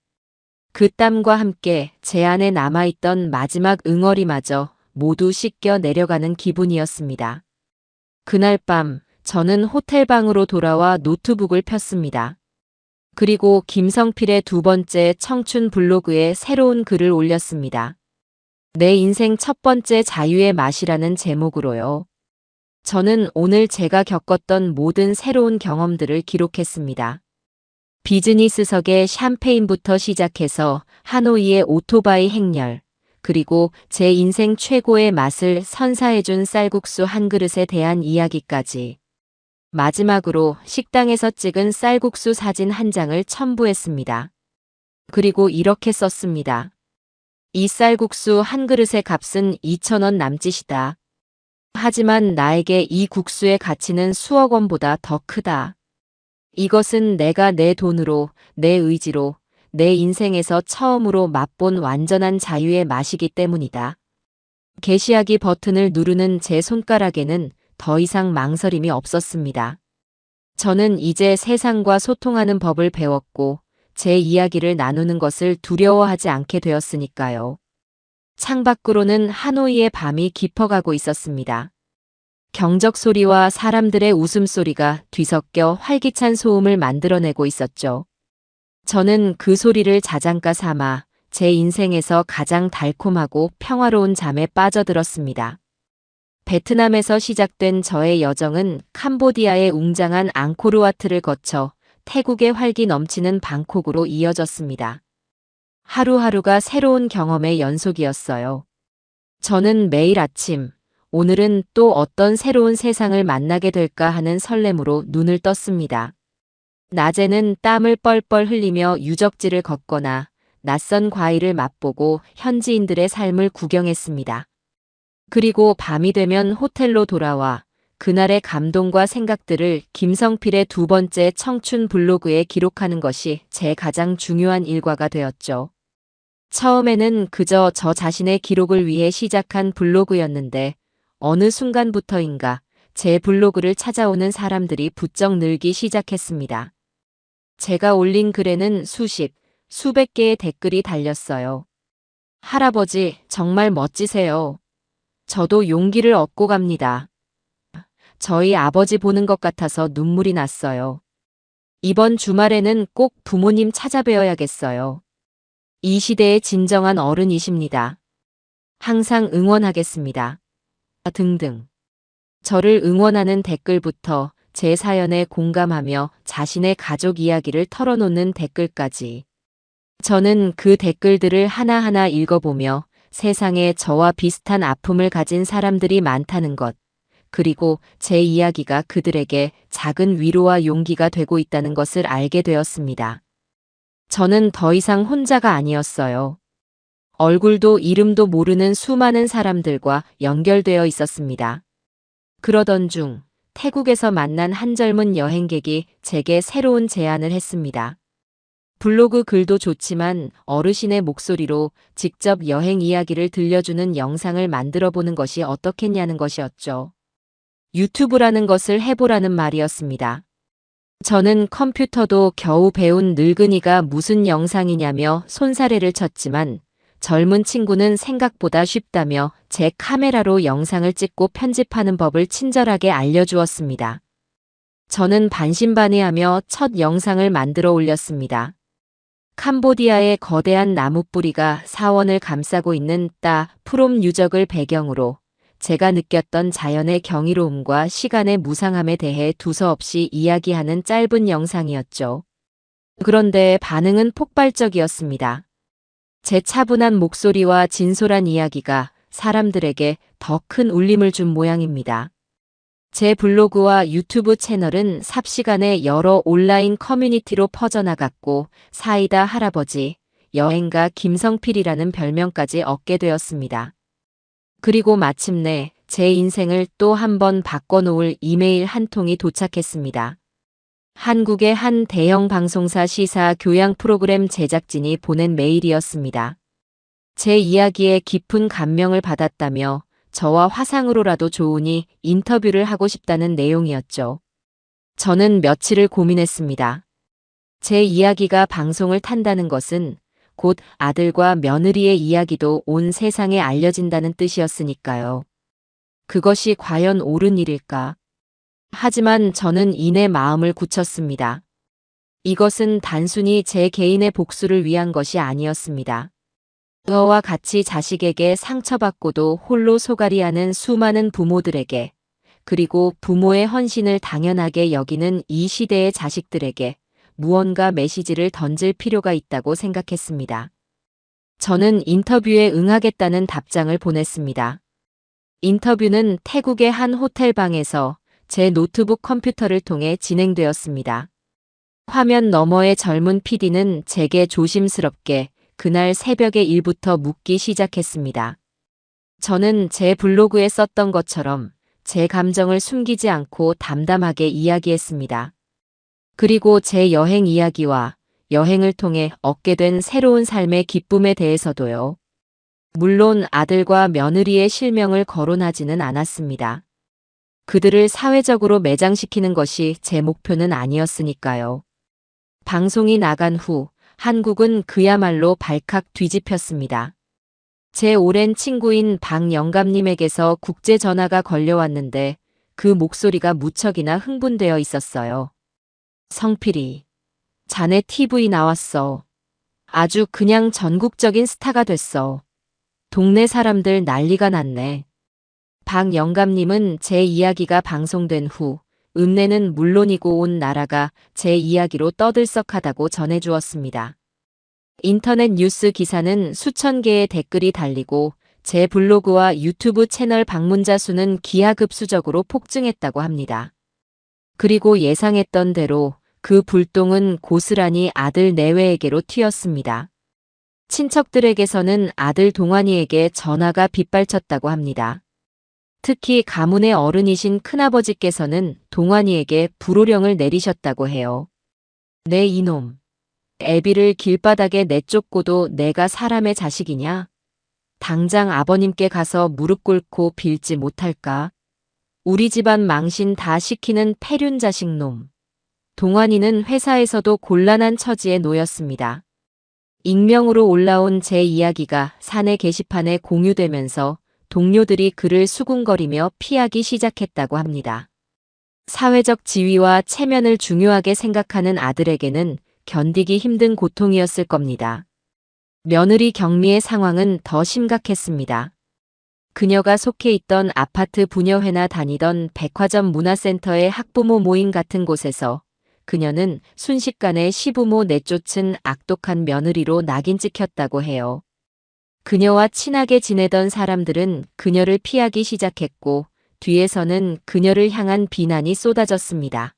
S1: 그 땀과 함께 제 안에 남아있던 마지막 응어리마저 모두 씻겨 내려가는 기분이었습니다. 그날 밤 저는 호텔방으로 돌아와 노트북을 폈습니다. 그리고 김성필의 두 번째 청춘 블로그에 새로운 글을 올렸습니다. 내 인생 첫 번째 자유의 맛이라는 제목으로요. 저는 오늘 제가 겪었던 모든 새로운 경험들을 기록했습니다. 비즈니스석의 샴페인부터 시작해서 하노이의 오토바이 행렬, 그리고 제 인생 최고의 맛을 선사해준 쌀국수 한 그릇에 대한 이야기까지. 마지막으로 식당에서 찍은 쌀국수 사진 한 장을 첨부했습니다. 그리고 이렇게 썼습니다. 이 쌀국수 한 그릇의 값은 2,000원 남짓이다. 하지만 나에게 이 국수의 가치는 수억 원보다 더 크다. 이것은 내가 내 돈으로, 내 의지로, 내 인생에서 처음으로 맛본 완전한 자유의 맛이기 때문이다. 게시하기 버튼을 누르는 제 손가락에는 더 이상 망설임이 없었습니다. 저는 이제 세상과 소통하는 법을 배웠고 제 이야기를 나누는 것을 두려워하지 않게 되었으니까요. 창밖으로는 하노이의 밤이 깊어가고 있었습니다. 경적 소리와 사람들의 웃음소리가 뒤섞여 활기찬 소음을 만들어내고 있었죠. 저는 그 소리를 자장가 삼아 제 인생에서 가장 달콤하고 평화로운 잠에 빠져들었습니다. 베트남에서 시작된 저의 여정은 캄보디아의 웅장한 앙코르와트를 거쳐 태국의 활기 넘치는 방콕으로 이어졌습니다. 하루하루가 새로운 경험의 연속이었어요. 저는 매일 아침, 오늘은 또 어떤 새로운 세상을 만나게 될까 하는 설렘으로 눈을 떴습니다. 낮에는 땀을 뻘뻘 흘리며 유적지를 걷거나 낯선 과일을 맛보고 현지인들의 삶을 구경했습니다. 그리고 밤이 되면 호텔로 돌아와 그날의 감동과 생각들을 김성필의 두 번째 청춘 블로그에 기록하는 것이 제 가장 중요한 일과가 되었죠. 처음에는 그저 저 자신의 기록을 위해 시작한 블로그였는데 어느 순간부터인가 제 블로그를 찾아오는 사람들이 부쩍 늘기 시작했습니다. 제가 올린 글에는 수백 개의 댓글이 달렸어요. 할아버지, 정말 멋지세요. 저도 용기를 얻고 갑니다. 저희 아버지 보는 것 같아서 눈물이 났어요. 이번 주말에는 꼭 부모님 찾아뵈어야겠어요. 이 시대의 진정한 어른이십니다. 항상 응원하겠습니다. 등등. 저를 응원하는 댓글부터 제 사연에 공감하며 자신의 가족 이야기를 털어놓는 댓글까지. 저는 그 댓글들을 하나하나 읽어보며 세상에 저와 비슷한 아픔을 가진 사람들이 많다는 것, 그리고 제 이야기가 그들에게 작은 위로와 용기가 되고 있다는 것을 알게 되었습니다. 저는 더 이상 혼자가 아니었어요. 얼굴도 이름도 모르는 수많은 사람들과 연결되어 있었습니다. 그러던 중 태국에서 만난 한 젊은 여행객이 제게 새로운 제안을 했습니다. 블로그 글도 좋지만 어르신의 목소리로 직접 여행 이야기를 들려주는 영상을 만들어 보는 것이 어떻겠냐는 것이었죠. 유튜브라는 것을 해보라는 말이었습니다. 저는 컴퓨터도 겨우 배운 늙은이가 무슨 영상이냐며 손사래를 쳤지만 젊은 친구는 생각보다 쉽다며 제 카메라로 영상을 찍고 편집하는 법을 친절하게 알려주었습니다. 저는 반신반의하며 첫 영상을 만들어 올렸습니다. 캄보디아의 거대한 나무 뿌리가 사원을 감싸고 있는 프롬 유적을 배경으로 제가 느꼈던 자연의 경이로움과 시간의 무상함에 대해 두서없이 이야기하는 짧은 영상이었죠. 그런데 반응은 폭발적이었습니다. 제 차분한 목소리와 진솔한 이야기가 사람들에게 더 큰 울림을 준 모양입니다. 제 블로그와 유튜브 채널은 삽시간에 여러 온라인 커뮤니티로 퍼져나갔고 사이다 할아버지, 여행가 김성필이라는 별명까지 얻게 되었습니다. 그리고 마침내 제 인생을 또 한 번 바꿔놓을 이메일 한 통이 도착했습니다. 한국의 한 대형 방송사 시사 교양 프로그램 제작진이 보낸 메일이었습니다. 제 이야기에 깊은 감명을 받았다며 저와 화상으로라도 좋으니 인터뷰를 하고 싶다는 내용이었죠. 저는 며칠을 고민했습니다. 제 이야기가 방송을 탄다는 것은 곧 아들과 며느리의 이야기도 온 세상에 알려진다는 뜻이었으니까요. 그것이 과연 옳은 일일까? 하지만 저는 이내 마음을 굳혔습니다. 이것은 단순히 제 개인의 복수를 위한 것이 아니었습니다. 저와 같이 자식에게 상처받고도 홀로 소갈이하는 수많은 부모들에게, 그리고 부모의 헌신을 당연하게 여기는 이 시대의 자식들에게 무언가 메시지를 던질 필요가 있다고 생각했습니다. 저는 인터뷰에 응하겠다는 답장을 보냈습니다. 인터뷰는 태국의 한 호텔방에서 제 노트북 컴퓨터를 통해 진행되었습니다. 화면 너머의 젊은 PD는 제게 조심스럽게 그날 새벽의 일부터 묻기 시작했습니다. 저는 제 블로그에 썼던 것처럼 제 감정을 숨기지 않고 담담하게 이야기했습니다. 그리고 제 여행 이야기와 여행을 통해 얻게 된 새로운 삶의 기쁨에 대해서도요. 물론 아들과 며느리의 실명을 거론하지는 않았습니다. 그들을 사회적으로 매장시키는 것이 제 목표는 아니었으니까요. 방송이 나간 후 한국은 그야말로 발칵 뒤집혔습니다. 제 오랜 친구인 박영감님에게서 국제 전화가 걸려왔는데 그 목소리가 무척이나 흥분되어 있었어요. 성필이, 자네 TV 나왔어. 아주 그냥 전국적인 스타가 됐어. 동네 사람들 난리가 났네. 박영감님은 제 이야기가 방송된 후 읍내는 물론이고 온 나라가 제 이야기로 떠들썩하다고 전해주었습니다. 인터넷 뉴스 기사는 수천 개의 댓글이 달리고 제 블로그와 유튜브 채널 방문자 수는 기하급수적으로 폭증했다고 합니다. 그리고 예상했던 대로 그 불똥은 고스란히 아들 내외에게로 튀었습니다. 친척들에게서는 아들 동환이에게 전화가 빗발쳤다고 합니다. 특히 가문의 어른이신 큰아버지께서는 동환이에게 불호령을 내리셨다고 해요. 내 이놈, 애비를 길바닥에 내쫓고도 내가 사람의 자식이냐? 당장 아버님께 가서 무릎 꿇고 빌지 못할까? 우리 집안 망신 다 시키는 패륜 자식 놈. 동환이는 회사에서도 곤란한 처지에 놓였습니다. 익명으로 올라온 제 이야기가 사내 게시판에 공유되면서 동료들이 그를 수군거리며 피하기 시작했다고 합니다. 사회적 지위와 체면을 중요하게 생각하는 아들에게는 견디기 힘든 고통이었을 겁니다. 며느리 경미의 상황은 더 심각했습니다. 그녀가 속해 있던 아파트 부녀회나 다니던 백화점 문화센터의 학부모 모임 같은 곳에서 그녀는 순식간에 시부모 내쫓은 악독한 며느리로 낙인 찍혔다고 해요. 그녀와 친하게 지내던 사람들은 그녀를 피하기 시작했고 뒤에서는 그녀를 향한 비난이 쏟아졌습니다.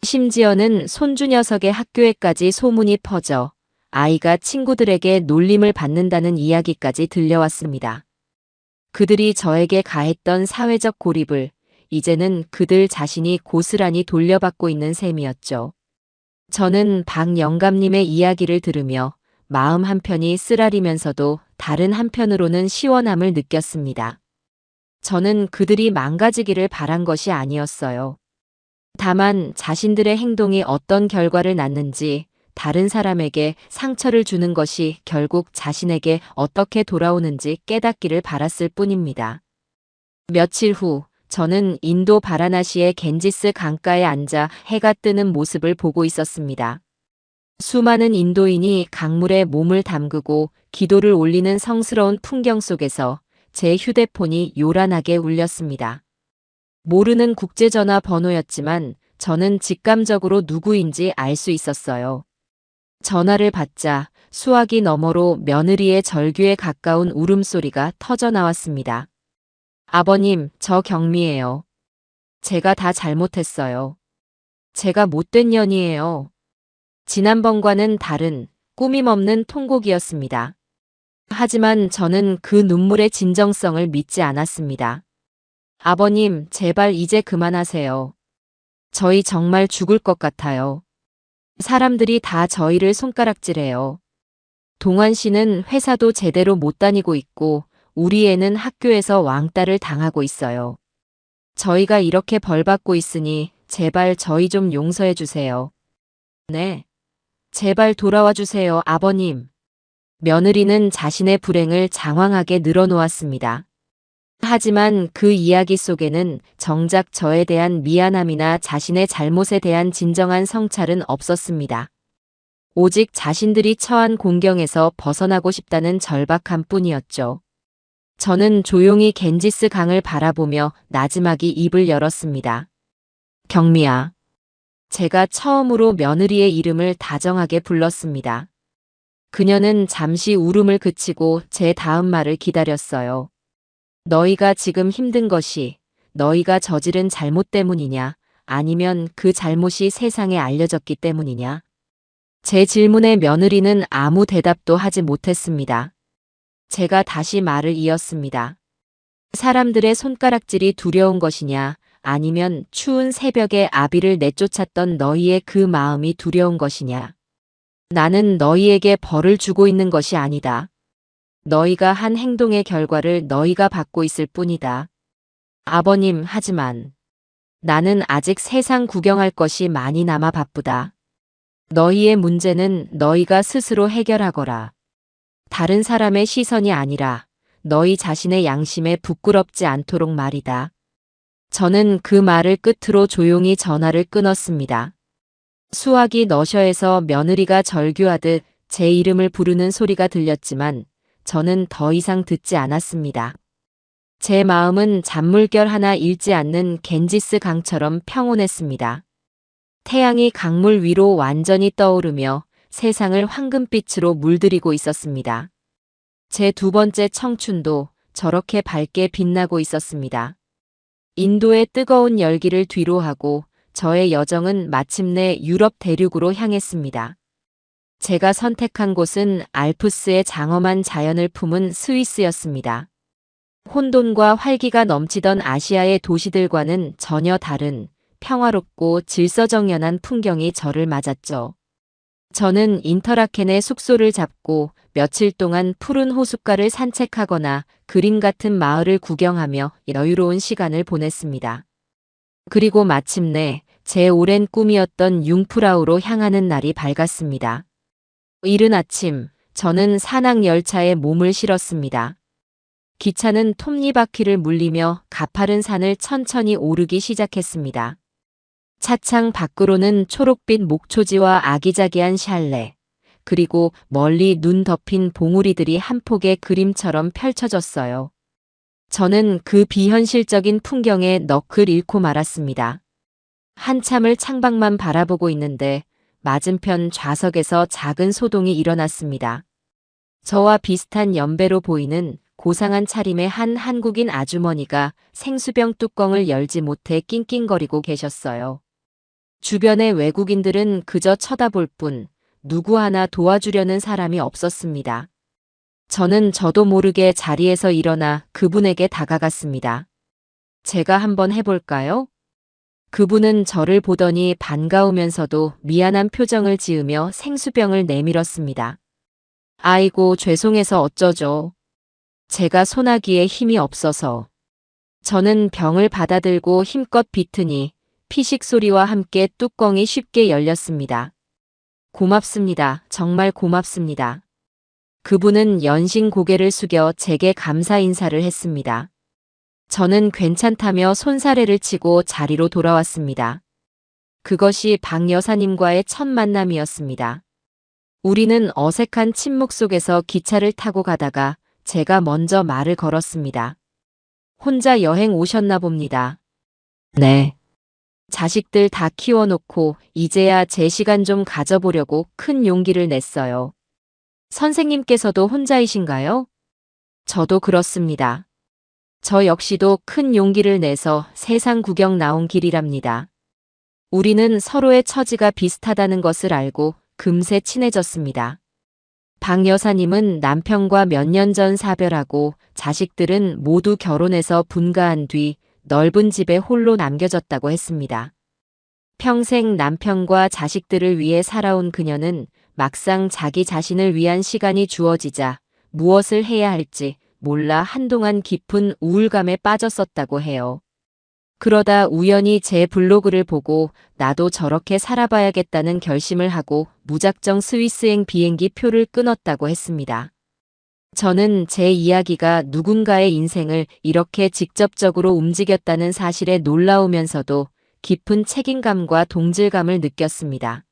S1: 심지어는 손주 녀석의 학교에까지 소문이 퍼져 아이가 친구들에게 놀림을 받는다는 이야기까지 들려왔습니다. 그들이 저에게 가했던 사회적 고립을 이제는 그들 자신이 고스란히 돌려받고 있는 셈이었죠. 저는 박영감님의 이야기를 들으며 마음 한편이 쓰라리면서도 다른 한편으로는 시원함을 느꼈습니다. 저는 그들이 망가지기를 바란 것이 아니었어요. 다만 자신들의 행동이 어떤 결과를 낳는지 다른 사람에게 상처를 주는 것이 결국 자신에게 어떻게 돌아오는지 깨닫기를 바랐을 뿐입니다. 며칠 후 저는 인도 바라나시의 겐지스 강가에 앉아 해가 뜨는 모습을 보고 있었습니다. 수많은 인도인이 강물에 몸을 담그고 기도를 올리는 성스러운 풍경 속에서 제 휴대폰이 요란하게 울렸습니다. 모르는 국제전화 번호였지만 저는 직감적으로 누구인지 알 수 있었어요. 전화를 받자 수화기 너머로 며느리의 절규에 가까운 울음소리가 터져 나왔습니다. 아버님, 저 경미예요. 제가 다 잘못했어요. 제가 못된 년이에요. 지난번과는 다른 꾸밈 없는 통곡이었습니다. 하지만 저는 그 눈물의 진정성을 믿지 않았습니다. 아버님, 제발 이제 그만하세요. 저희 정말 죽을 것 같아요. 사람들이 다 저희를 손가락질해요. 동환 씨는 회사도 제대로 못 다니고 있고 우리 애는 학교에서 왕따를 당하고 있어요. 저희가 이렇게 벌받고 있으니 제발 저희 좀 용서해 주세요. 네. 제발 돌아와 주세요, 아버님. 며느리는 자신의 불행을 장황하게 늘어놓았습니다. 하지만 그 이야기 속에는 정작 저에 대한 미안함이나 자신의 잘못에 대한 진정한 성찰은 없었습니다. 오직 자신들이 처한 공경에서 벗어나고 싶다는 절박함 뿐이었죠. 저는 조용히 겐지스 강을 바라보며 나지막이 입을 열었습니다. 경미야. 제가 처음으로 며느리의 이름을 다정하게 불렀습니다. 그녀는 잠시 울음을 그치고 제 다음 말을 기다렸어요. 너희가 지금 힘든 것이 너희가 저지른 잘못 때문이냐, 아니면 그 잘못이 세상에 알려졌기 때문이냐? 제 질문에 며느리는 아무 대답도 하지 못했습니다. 제가 다시 말을 이었습니다. 사람들의 손가락질이 두려운 것이냐, 아니면 추운 새벽에 아비를 내쫓았던 너희의 그 마음이 두려운 것이냐? 나는 너희에게 벌을 주고 있는 것이 아니다. 너희가 한 행동의 결과를 너희가 받고 있을 뿐이다. 아버님, 하지만 나는 아직 세상 구경할 것이 많이 남아 바쁘다. 너희의 문제는 너희가 스스로 해결하거라. 다른 사람의 시선이 아니라 너희 자신의 양심에 부끄럽지 않도록 말이다. 저는 그 말을 끝으로 조용히 전화를 끊었습니다. 수화기 너셔에서 며느리가 절규하듯 제 이름을 부르는 소리가 들렸지만 저는 더 이상 듣지 않았습니다. 제 마음은 잔물결 하나 잃지 않는 겐지스 강처럼 평온했습니다. 태양이 강물 위로 완전히 떠오르며 세상을 황금빛으로 물들이고 있었습니다. 제 두 번째 청춘도 저렇게 밝게 빛나고 있었습니다. 인도의 뜨거운 열기를 뒤로하고 저의 여정은 마침내 유럽 대륙으로 향했습니다. 제가 선택한 곳은 알프스의 장엄한 자연을 품은 스위스였습니다. 혼돈과 활기가 넘치던 아시아의 도시들과는 전혀 다른 평화롭고 질서정연한 풍경이 저를 맞았죠. 저는 인터라켄의 숙소를 잡고 며칠 동안 푸른 호숫가를 산책하거나 그림 같은 마을을 구경하며 여유로운 시간을 보냈습니다. 그리고 마침내 제 오랜 꿈이었던 융프라우로 향하는 날이 밝았습니다. 이른 아침, 저는 산악열차에 몸을 실었습니다. 기차는 톱니바퀴를 물리며 가파른 산을 천천히 오르기 시작했습니다. 차창 밖으로는 초록빛 목초지와 아기자기한 샬레, 그리고 멀리 눈 덮인 봉우리들이 한 폭의 그림처럼 펼쳐졌어요. 저는 그 비현실적인 풍경에 넋을 잃고 말았습니다. 한참을 창밖만 바라보고 있는데 맞은편 좌석에서 작은 소동이 일어났습니다. 저와 비슷한 연배로 보이는 고상한 차림의 한 한국인 아주머니가 생수병 뚜껑을 열지 못해 낑낑거리고 계셨어요. 주변의 외국인들은 그저 쳐다볼 뿐 누구 하나 도와주려는 사람이 없었습니다. 저는 저도 모르게 자리에서 일어나 그분에게 다가갔습니다. 제가 한번 해볼까요? 그분은 저를 보더니 반가우면서도 미안한 표정을 지으며 생수병을 내밀었습니다. 아이고, 죄송해서 어쩌죠. 제가 소나기에 힘이 없어서. 저는 병을 받아들고 힘껏 비트니 피식 소리와 함께 뚜껑이 쉽게 열렸습니다. 고맙습니다. 정말 고맙습니다. 그분은 연신 고개를 숙여 제게 감사 인사를 했습니다. 저는 괜찮다며 손사래를 치고 자리로 돌아왔습니다. 그것이 박 여사님과의 첫 만남이었습니다. 우리는 어색한 침묵 속에서 기차를 타고 가다가 제가 먼저 말을 걸었습니다. 혼자 여행 오셨나 봅니다. 네. 자식들 다 키워놓고 이제야 제 시간 좀 가져보려고 큰 용기를 냈어요. 선생님께서도 혼자이신가요? 저도 그렇습니다. 저 역시도 큰 용기를 내서 세상 구경 나온 길이랍니다. 우리는 서로의 처지가 비슷하다는 것을 알고 금세 친해졌습니다. 박 여사님은 남편과 몇 년 전 사별하고 자식들은 모두 결혼해서 분가한 뒤 넓은 집에 홀로 남겨졌다고 했습니다. 평생 남편과 자식들을 위해 살아온 그녀는 막상 자기 자신을 위한 시간이 주어지자 무엇을 해야 할지 몰라 한동안 깊은 우울감에 빠졌었다고 해요. 그러다 우연히 제 블로그를 보고 나도 저렇게 살아봐야겠다는 결심을 하고 무작정 스위스행 비행기 표를 끊었다고 했습니다. 저는 제 이야기가 누군가의 인생을 이렇게 직접적으로 움직였다는 사실에 놀라우면서도 깊은 책임감과 동질감을 느꼈습니다.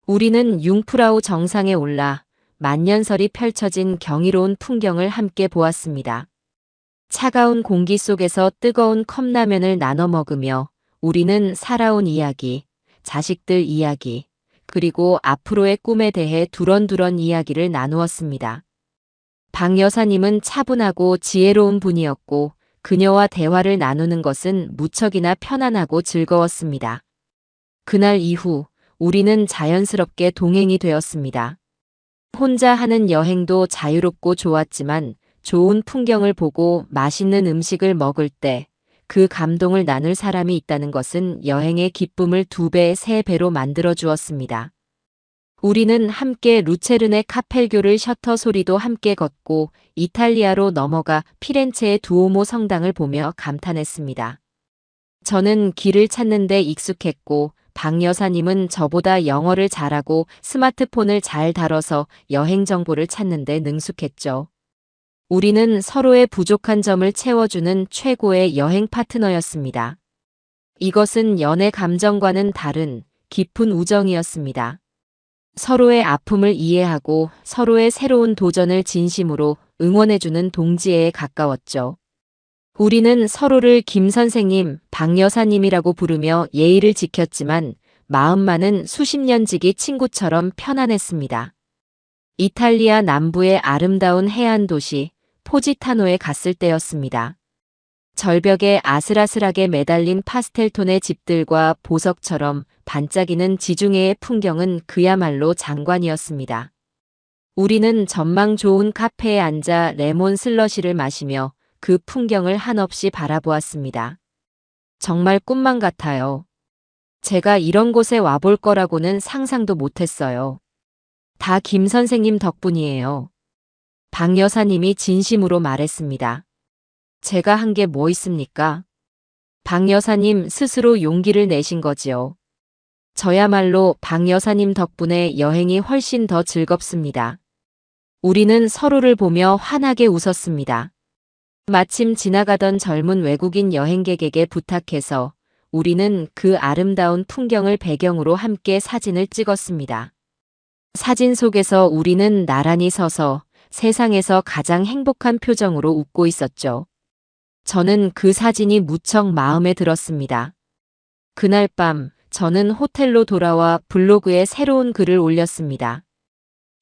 S1: 우리는 융프라우 정상에 올라 만년설이 펼쳐진 경이로운 풍경을 함께 보았습니다. 차가운 공기 속에서 뜨거운 컵라면을 나눠 먹으며 우리는 살아온 이야기, 자식들 이야기, 그리고 앞으로의 꿈에 대해 두런두런 이야기를 나누었습니다. 박 여사님은 차분하고 지혜로운 분이었고 그녀와 대화를 나누는 것은 무척이나 편안하고 즐거웠습니다. 그날 이후 우리는 자연스럽게 동행이 되었습니다. 혼자 하는 여행도 자유롭고 좋았지만 좋은 풍경을 보고 맛있는 음식을 먹을 때 그 감동을 나눌 사람이 있다는 것은 여행의 기쁨을 2배, 3배로 만들어 주었습니다. 우리는 함께 루체르네 카펠교를 셔터 소리도 함께 걷고 이탈리아로 넘어가 피렌체의 두오모 성당을 보며 감탄했습니다. 저는 길을 찾는 데 익숙했고 박 여사님은 저보다 영어를 잘하고 스마트폰을 잘 다뤄서 여행 정보를 찾는 데 능숙했죠. 우리는 서로의 부족한 점을 채워주는 최고의 여행 파트너였습니다. 이것은 연애 감정과는 다른 깊은 우정이었습니다. 서로의 아픔을 이해하고 서로의 새로운 도전을 진심으로 응원해주는 동지애에 가까웠죠. 우리는 서로를 김 선생님, 박 여사님이라고 부르며 예의를 지켰지만 마음만은 수십 년 지기 친구처럼 편안했습니다. 이탈리아 남부의 아름다운 해안 도시 포지타노에 갔을 때였습니다. 절벽에 아슬아슬하게 매달린 파스텔톤의 집들과 보석처럼 반짝이는 지중해의 풍경은 그야말로 장관이었습니다. 우리는 전망 좋은 카페에 앉아 레몬 슬러시를 마시며 그 풍경을 한없이 바라보았습니다. 정말 꿈만 같아요. 제가 이런 곳에 와볼 거라고는 상상도 못했어요. 다 김 선생님 덕분이에요. 박 여사님이 진심으로 말했습니다. 제가 한 게 뭐 있습니까? 박 여사님 스스로 용기를 내신 거지요. 저야말로 박 여사님 덕분에 여행이 훨씬 더 즐겁습니다. 우리는 서로를 보며 환하게 웃었습니다. 마침 지나가던 젊은 외국인 여행객에게 부탁해서 우리는 그 아름다운 풍경을 배경으로 함께 사진을 찍었습니다. 사진 속에서 우리는 나란히 서서 세상에서 가장 행복한 표정으로 웃고 있었죠. 저는 그 사진이 무척 마음에 들었습니다. 그날 밤 저는 호텔로 돌아와 블로그에 새로운 글을 올렸습니다.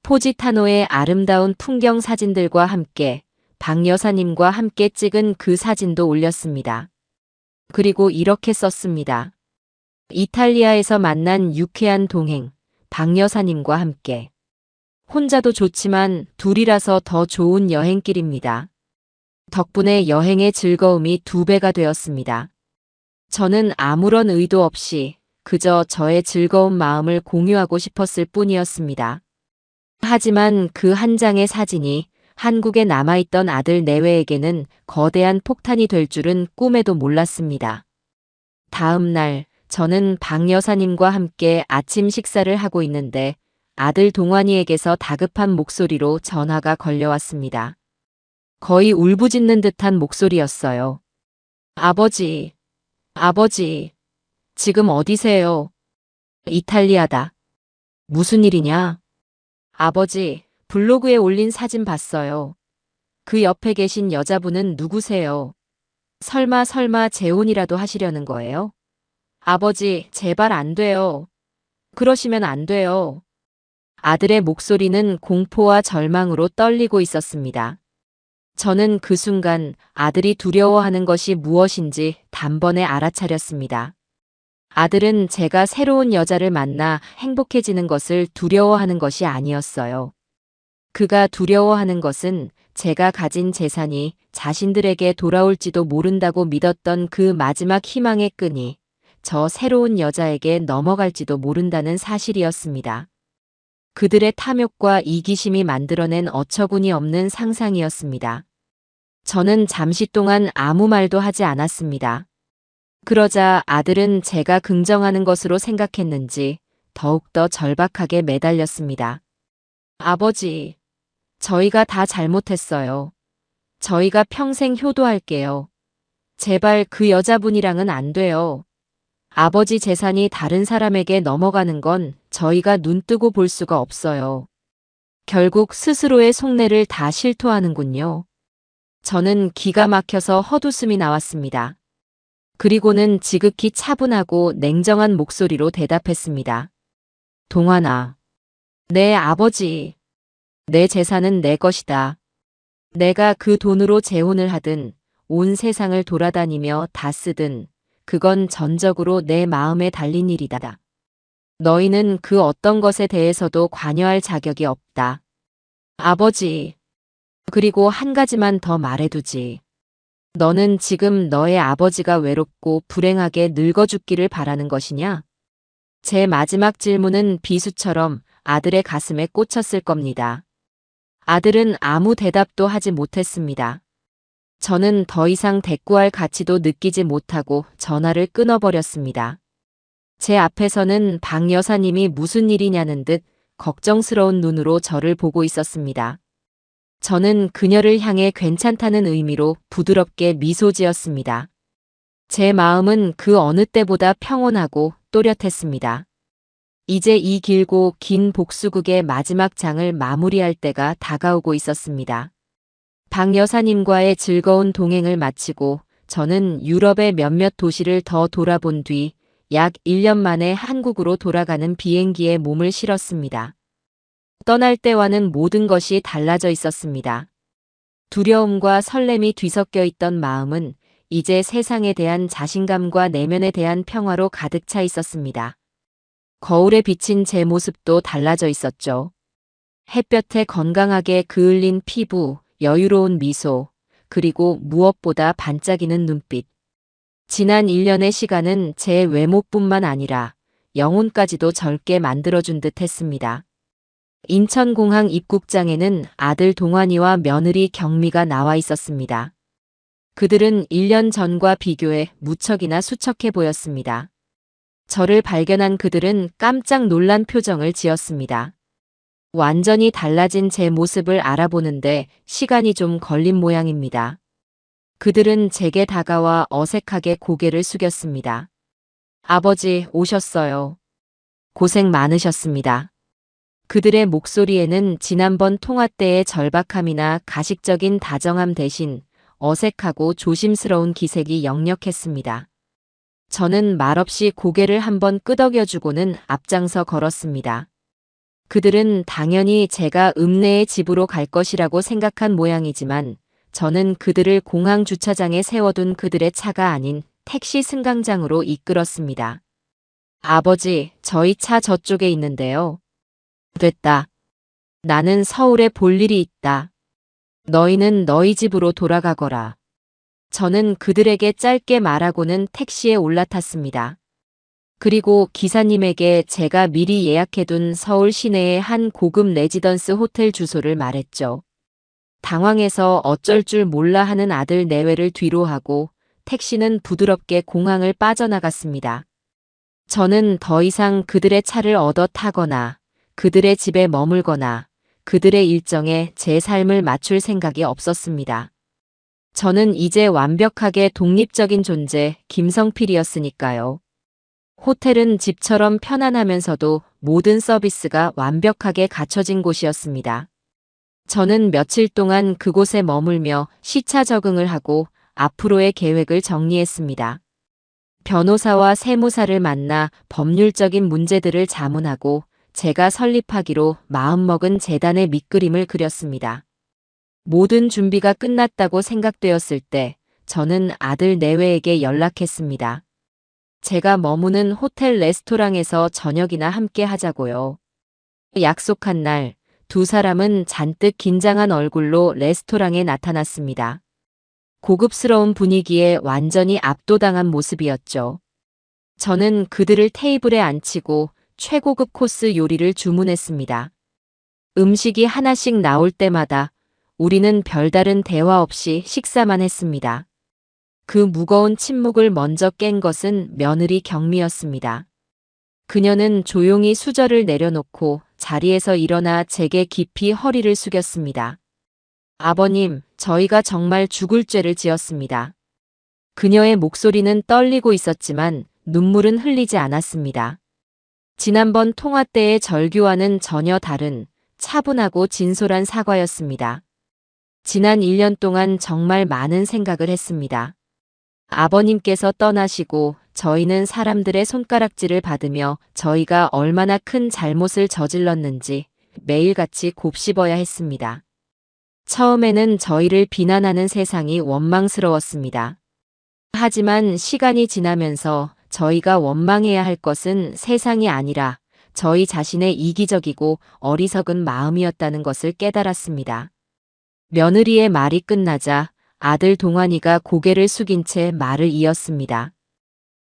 S1: 포지타노의 아름다운 풍경 사진들과 함께 박 여사님과 함께 찍은 그 사진도 올렸습니다. 그리고 이렇게 썼습니다. 이탈리아에서 만난 유쾌한 동행, 박 여사님과 함께. 혼자도 좋지만 둘이라서 더 좋은 여행길입니다. 덕분에 여행의 즐거움이 2배가 되었습니다. 저는 아무런 의도 없이 그저 저의 즐거운 마음을 공유하고 싶었을 뿐이었습니다. 하지만 그 한 장의 사진이 한국에 남아있던 아들 내외에게는 거대한 폭탄이 될 줄은 꿈에도 몰랐습니다. 다음 날 저는 박 여사님과 함께 아침 식사를 하고 있는데 아들 동환이에게서 다급한 목소리로 전화가 걸려왔습니다. 거의 울부짖는 듯한 목소리였어요. 아버지, 아버지, 지금 어디세요? 이탈리아다. 무슨 일이냐? 아버지, 블로그에 올린 사진 봤어요. 그 옆에 계신 여자분은 누구세요? 설마 재혼이라도 하시려는 거예요? 아버지, 제발 안 돼요. 그러시면 안 돼요. 아들의 목소리는 공포와 절망으로 떨리고 있었습니다. 저는 그 순간 아들이 두려워하는 것이 무엇인지 단번에 알아차렸습니다. 아들은 제가 새로운 여자를 만나 행복해지는 것을 두려워하는 것이 아니었어요. 그가 두려워하는 것은 제가 가진 재산이 자신들에게 돌아올지도 모른다고 믿었던 그 마지막 희망의 끈이 저 새로운 여자에게 넘어갈지도 모른다는 사실이었습니다. 그들의 탐욕과 이기심이 만들어낸 어처구니 없는 상상이었습니다. 저는 잠시 동안 아무 말도 하지 않았습니다. 그러자 아들은 제가 긍정하는 것으로 생각했는지 더욱더 절박하게 매달렸습니다. 아버지, 저희가 다 잘못했어요. 저희가 평생 효도할게요. 제발 그 여자분이랑은 안 돼요. 아버지 재산이 다른 사람에게 넘어가는 건 저희가 눈뜨고 볼 수가 없어요. 결국 스스로의 속내를 다 실토하는군요. 저는 기가 막혀서 헛웃음이 나왔습니다. 그리고는 지극히 차분하고 냉정한 목소리로 대답했습니다. 동환아, 내 아버지, 내 재산은 내 것이다. 내가 그 돈으로 재혼을 하든 온 세상을 돌아다니며 다 쓰든 그건 전적으로 내 마음에 달린 일이다. 너희는 그 어떤 것에 대해서도 관여할 자격이 없다. 아버지, 그리고 한 가지만 더 말해두지. 너는 지금 너의 아버지가 외롭고 불행하게 늙어 죽기를 바라는 것이냐? 제 마지막 질문은 비수처럼 아들의 가슴에 꽂혔을 겁니다. 아들은 아무 대답도 하지 못했습니다. 저는 더 이상 대꾸할 가치도 느끼지 못하고 전화를 끊어버렸습니다. 제 앞에서는 박 여사님이 무슨 일이냐는 듯 걱정스러운 눈으로 저를 보고 있었습니다. 저는 그녀를 향해 괜찮다는 의미로 부드럽게 미소 지었습니다. 제 마음은 그 어느 때보다 평온하고 또렷했습니다. 이제 이 길고 긴 복수극의 마지막 장을 마무리할 때가 다가오고 있었습니다. 박 여사님과의 즐거운 동행을 마치고 저는 유럽의 몇몇 도시를 더 돌아본 뒤 약 1년 만에 한국으로 돌아가는 비행기에 몸을 실었습니다. 떠날 때와는 모든 것이 달라져 있었습니다. 두려움과 설렘이 뒤섞여 있던 마음은 이제 세상에 대한 자신감과 내면에 대한 평화로 가득 차 있었습니다. 거울에 비친 제 모습도 달라져 있었죠. 햇볕에 건강하게 그을린 피부, 여유로운 미소, 그리고 무엇보다 반짝이는 눈빛. 지난 1년의 시간은 제 외모뿐만 아니라 영혼까지도 젊게 만들어준 듯 했습니다. 인천공항 입국장에는 아들 동환이와 며느리 경미가 나와 있었습니다. 그들은 1년 전과 비교해 무척이나 수척해 보였습니다. 저를 발견한 그들은 깜짝 놀란 표정을 지었습니다. 완전히 달라진 제 모습을 알아보는데 시간이 좀 걸린 모양입니다. 그들은 제게 다가와 어색하게 고개를 숙였습니다. 아버지, 오셨어요. 고생 많으셨습니다. 그들의 목소리에는 지난번 통화 때의 절박함이나 가식적인 다정함 대신 어색하고 조심스러운 기색이 역력했습니다. 저는 말없이 고개를 한번 끄덕여주고는 앞장서 걸었습니다. 그들은 당연히 제가 읍내의 집으로 갈 것이라고 생각한 모양이지만 저는 그들을 공항 주차장에 세워둔 그들의 차가 아닌 택시 승강장으로 이끌었습니다. 아버지, 저희 차 저쪽에 있는데요. 됐다. 나는 서울에 볼 일이 있다. 너희는 너희 집으로 돌아가거라. 저는 그들에게 짧게 말하고는 택시에 올라탔습니다. 그리고 기사님에게 제가 미리 예약해둔 서울 시내의 한 고급 레지던스 호텔 주소를 말했죠. 당황해서 어쩔 줄 몰라 하는 아들 내외를 뒤로 하고 택시는 부드럽게 공항을 빠져나갔습니다. 저는 더 이상 그들의 차를 얻어 타거나 그들의 집에 머물거나 그들의 일정에 제 삶을 맞출 생각이 없었습니다. 저는 이제 완벽하게 독립적인 존재 김성필이었으니까요. 호텔은 집처럼 편안하면서도 모든 서비스가 완벽하게 갖춰진 곳이었습니다. 저는 며칠 동안 그곳에 머물며 시차 적응을 하고 앞으로의 계획을 정리했습니다. 변호사와 세무사를 만나 법률적인 문제들을 자문하고 제가 설립하기로 마음먹은 재단의 밑그림을 그렸습니다. 모든 준비가 끝났다고 생각되었을 때 저는 아들 내외에게 연락했습니다. 제가 머무는 호텔 레스토랑에서 저녁이나 함께 하자고요. 약속한 날, 두 사람은 잔뜩 긴장한 얼굴로 레스토랑에 나타났습니다. 고급스러운 분위기에 완전히 압도당한 모습이었죠. 저는 그들을 테이블에 앉히고 최고급 코스 요리를 주문했습니다. 음식이 하나씩 나올 때마다 우리는 별다른 대화 없이 식사만 했습니다. 그 무거운 침묵을 먼저 깬 것은 며느리 경미였습니다. 그녀는 조용히 수저를 내려놓고 자리에서 일어나 제게 깊이 허리를 숙였습니다. 아버님, 저희가 정말 죽을 죄를 지었습니다. 그녀의 목소리는 떨리고 있었지만 눈물은 흘리지 않았습니다. 지난번 통화 때의 절규와는 전혀 다른 차분하고 진솔한 사과였습니다. 지난 1년 동안 정말 많은 생각을 했습니다. 아버님께서 떠나시고 저희는 사람들의 손가락질을 받으며 저희가 얼마나 큰 잘못을 저질렀는지 매일같이 곱씹어야 했습니다. 처음에는 저희를 비난하는 세상이 원망스러웠습니다. 하지만 시간이 지나면서 저희가 원망해야 할 것은 세상이 아니라 저희 자신의 이기적이고 어리석은 마음이었다는 것을 깨달았습니다. 며느리의 말이 끝나자 아들 동환이가 고개를 숙인 채 말을 이었습니다.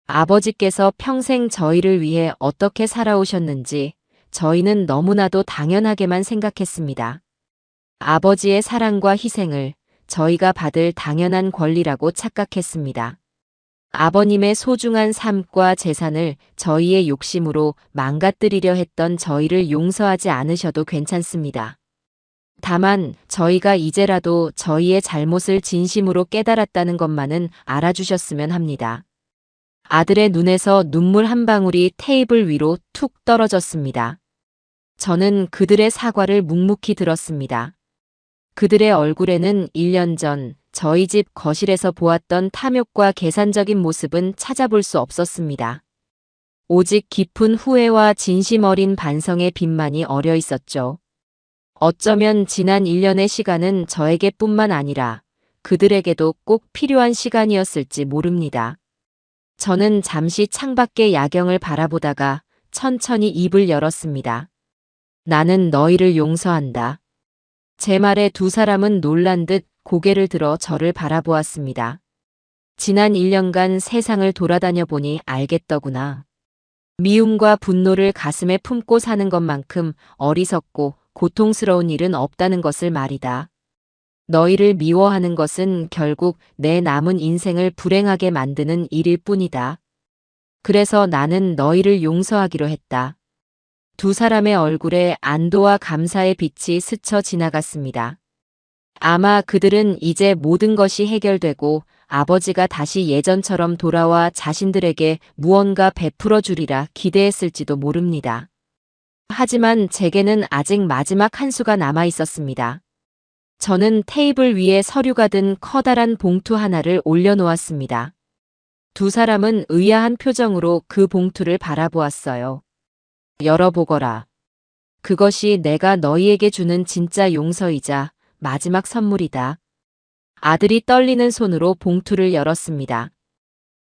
S1: 아버지께서 평생 저희를 위해 어떻게 살아오셨는지 저희는 너무나도 당연하게만 생각했습니다. 아버지의 사랑과 희생을 저희가 받을 당연한 권리라고 착각했습니다. 아버님의 소중한 삶과 재산을 저희의 욕심으로 망가뜨리려 했던 저희를 용서하지 않으셔도 괜찮습니다. 다만 저희가 이제라도 저희의 잘못을 진심으로 깨달았다는 것만은 알아주셨으면 합니다. 아들의 눈에서 눈물 한 방울이 테이블 위로 툭 떨어졌습니다. 저는 그들의 사과를 묵묵히 들었습니다. 그들의 얼굴에는 1년 전 저희 집 거실에서 보았던 탐욕과 계산적인 모습은 찾아볼 수 없었습니다. 오직 깊은 후회와 진심 어린 반성의 빛만이 어려 있었죠. 어쩌면 지난 1년의 시간은 저에게뿐만 아니라 그들에게도 꼭 필요한 시간이었을지 모릅니다. 저는 잠시 창밖의 야경을 바라보다가 천천히 입을 열었습니다. 나는 너희를 용서한다. 제 말에 두 사람은 놀란 듯 고개를 들어 저를 바라보았습니다. 지난 1년간 세상을 돌아다녀 보니 알겠더구나. 미움과 분노를 가슴에 품고 사는 것만큼 어리석고 고통스러운 일은 없다는 것을 말이다. 너희를 미워하는 것은 결국 내 남은 인생을 불행하게 만드는 일일 뿐이다. 그래서 나는 너희를 용서하기로 했다. 두 사람의 얼굴에 안도와 감사의 빛이 스쳐 지나갔습니다. 아마 그들은 이제 모든 것이 해결되고 아버지가 다시 예전처럼 돌아와 자신들에게 무언가 베풀어 주리라 기대했을지도 모릅니다. 하지만 제게는 아직 마지막 한 수가 남아 있었습니다. 저는 테이블 위에 서류가 든 커다란 봉투 하나를 올려놓았습니다. 두 사람은 의아한 표정으로 그 봉투를 바라보았어요. 열어보거라. 그것이 내가 너희에게 주는 진짜 용서이자 마지막 선물이다. 아들이 떨리는 손으로 봉투를 열었습니다.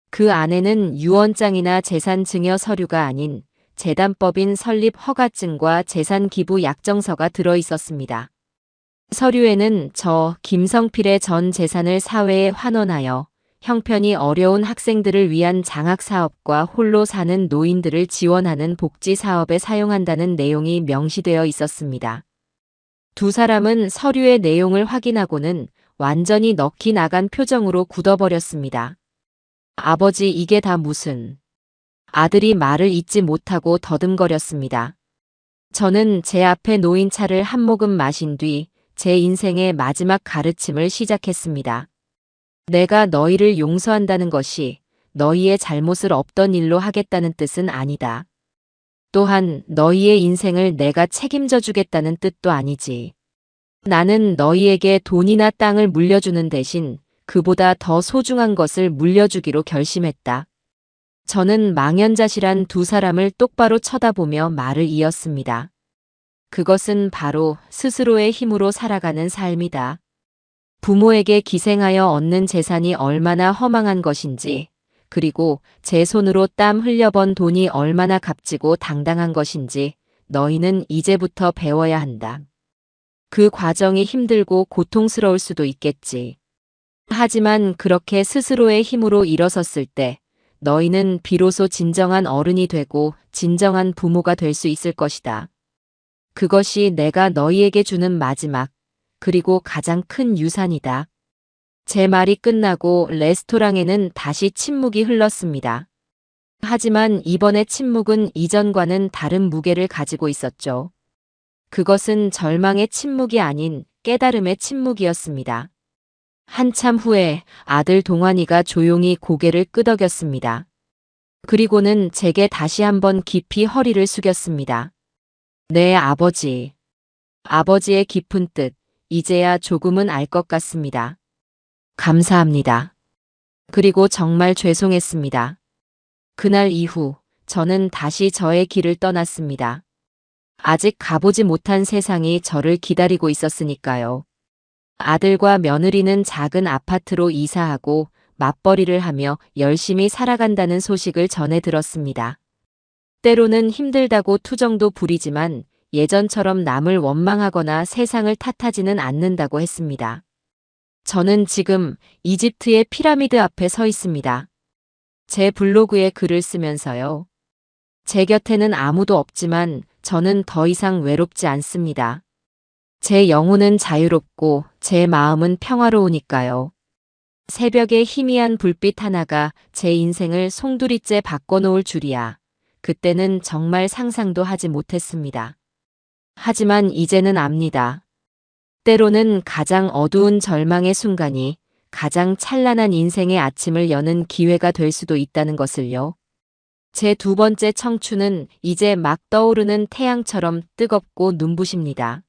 S1: 그 안에는 유언장이나 재산 증여 서류가 아닌 재단법인 설립 허가증과 재산 기부 약정서가 들어 있었습니다. 서류에는 저 김성필의 전 재산을 사회에 환원하여 형편이 어려운 학생들을 위한 장학사업과 홀로 사는 노인들을 지원하는 복지사업에 사용한다는 내용이 명시되어 있었습니다. 두 사람은 서류의 내용을 확인하고는 완전히 넋이 나간 표정으로 굳어버렸습니다. 아버지, 이게 다 무슨... 아들이 말을 잇지 못하고 더듬거렸습니다. 저는 제 앞에 놓인 차를 한 모금 마신 뒤 제 인생의 마지막 가르침을 시작했습니다. 내가 너희를 용서한다는 것이 너희의 잘못을 없던 일로 하겠다는 뜻은 아니다. 또한 너희의 인생을 내가 책임져 주겠다는 뜻도 아니지. 나는 너희에게 돈이나 땅을 물려주는 대신 그보다 더 소중한 것을 물려주기로 결심했다. 저는 망연자실한 두 사람을 똑바로 쳐다보며 말을 이었습니다. 그것은 바로 스스로의 힘으로 살아가는 삶이다. 부모에게 기생하여 얻는 재산이 얼마나 허망한 것인지, 그리고 제 손으로 땀 흘려번 돈이 얼마나 값지고 당당한 것인지 너희는 이제부터 배워야 한다. 그 과정이 힘들고 고통스러울 수도 있겠지. 하지만 그렇게 스스로의 힘으로 일어섰을 때 너희는 비로소 진정한 어른이 되고 진정한 부모가 될 수 있을 것이다. 그것이 내가 너희에게 주는 마지막, 그리고 가장 큰 유산이다. 제 말이 끝나고 레스토랑에는 다시 침묵이 흘렀습니다. 하지만 이번의 침묵은 이전과는 다른 무게를 가지고 있었죠. 그것은 절망의 침묵이 아닌 깨달음의 침묵이었습니다. 한참 후에 아들 동환이가 조용히 고개를 끄덕였습니다. 그리고는 제게 다시 한번 깊이 허리를 숙였습니다. 네, 아버지. 아버지의 깊은 뜻, 이제야 조금은 알 것 같습니다. 감사합니다. 그리고 정말 죄송했습니다. 그날 이후 저는 다시 저의 길을 떠났습니다. 아직 가보지 못한 세상이 저를 기다리고 있었으니까요. 아들과 며느리는 작은 아파트로 이사하고 맞벌이를 하며 열심히 살아간다는 소식을 전해 들었습니다. 때로는 힘들다고 투정도 부리지만 예전처럼 남을 원망하거나 세상을 탓하지는 않는다고 했습니다. 저는 지금 이집트의 피라미드 앞에 서 있습니다. 제 블로그에 글을 쓰면서요. 제 곁에는 아무도 없지만 저는 더 이상 외롭지 않습니다. 제 영혼은 자유롭고 제 마음은 평화로우니까요. 새벽의 희미한 불빛 하나가 제 인생을 송두리째 바꿔놓을 줄이야. 그때는 정말 상상도 하지 못했습니다. 하지만 이제는 압니다. 때로는 가장 어두운 절망의 순간이 가장 찬란한 인생의 아침을 여는 기회가 될 수도 있다는 것을요. 제 두 번째 청춘은 이제 막 떠오르는 태양처럼 뜨겁고 눈부십니다.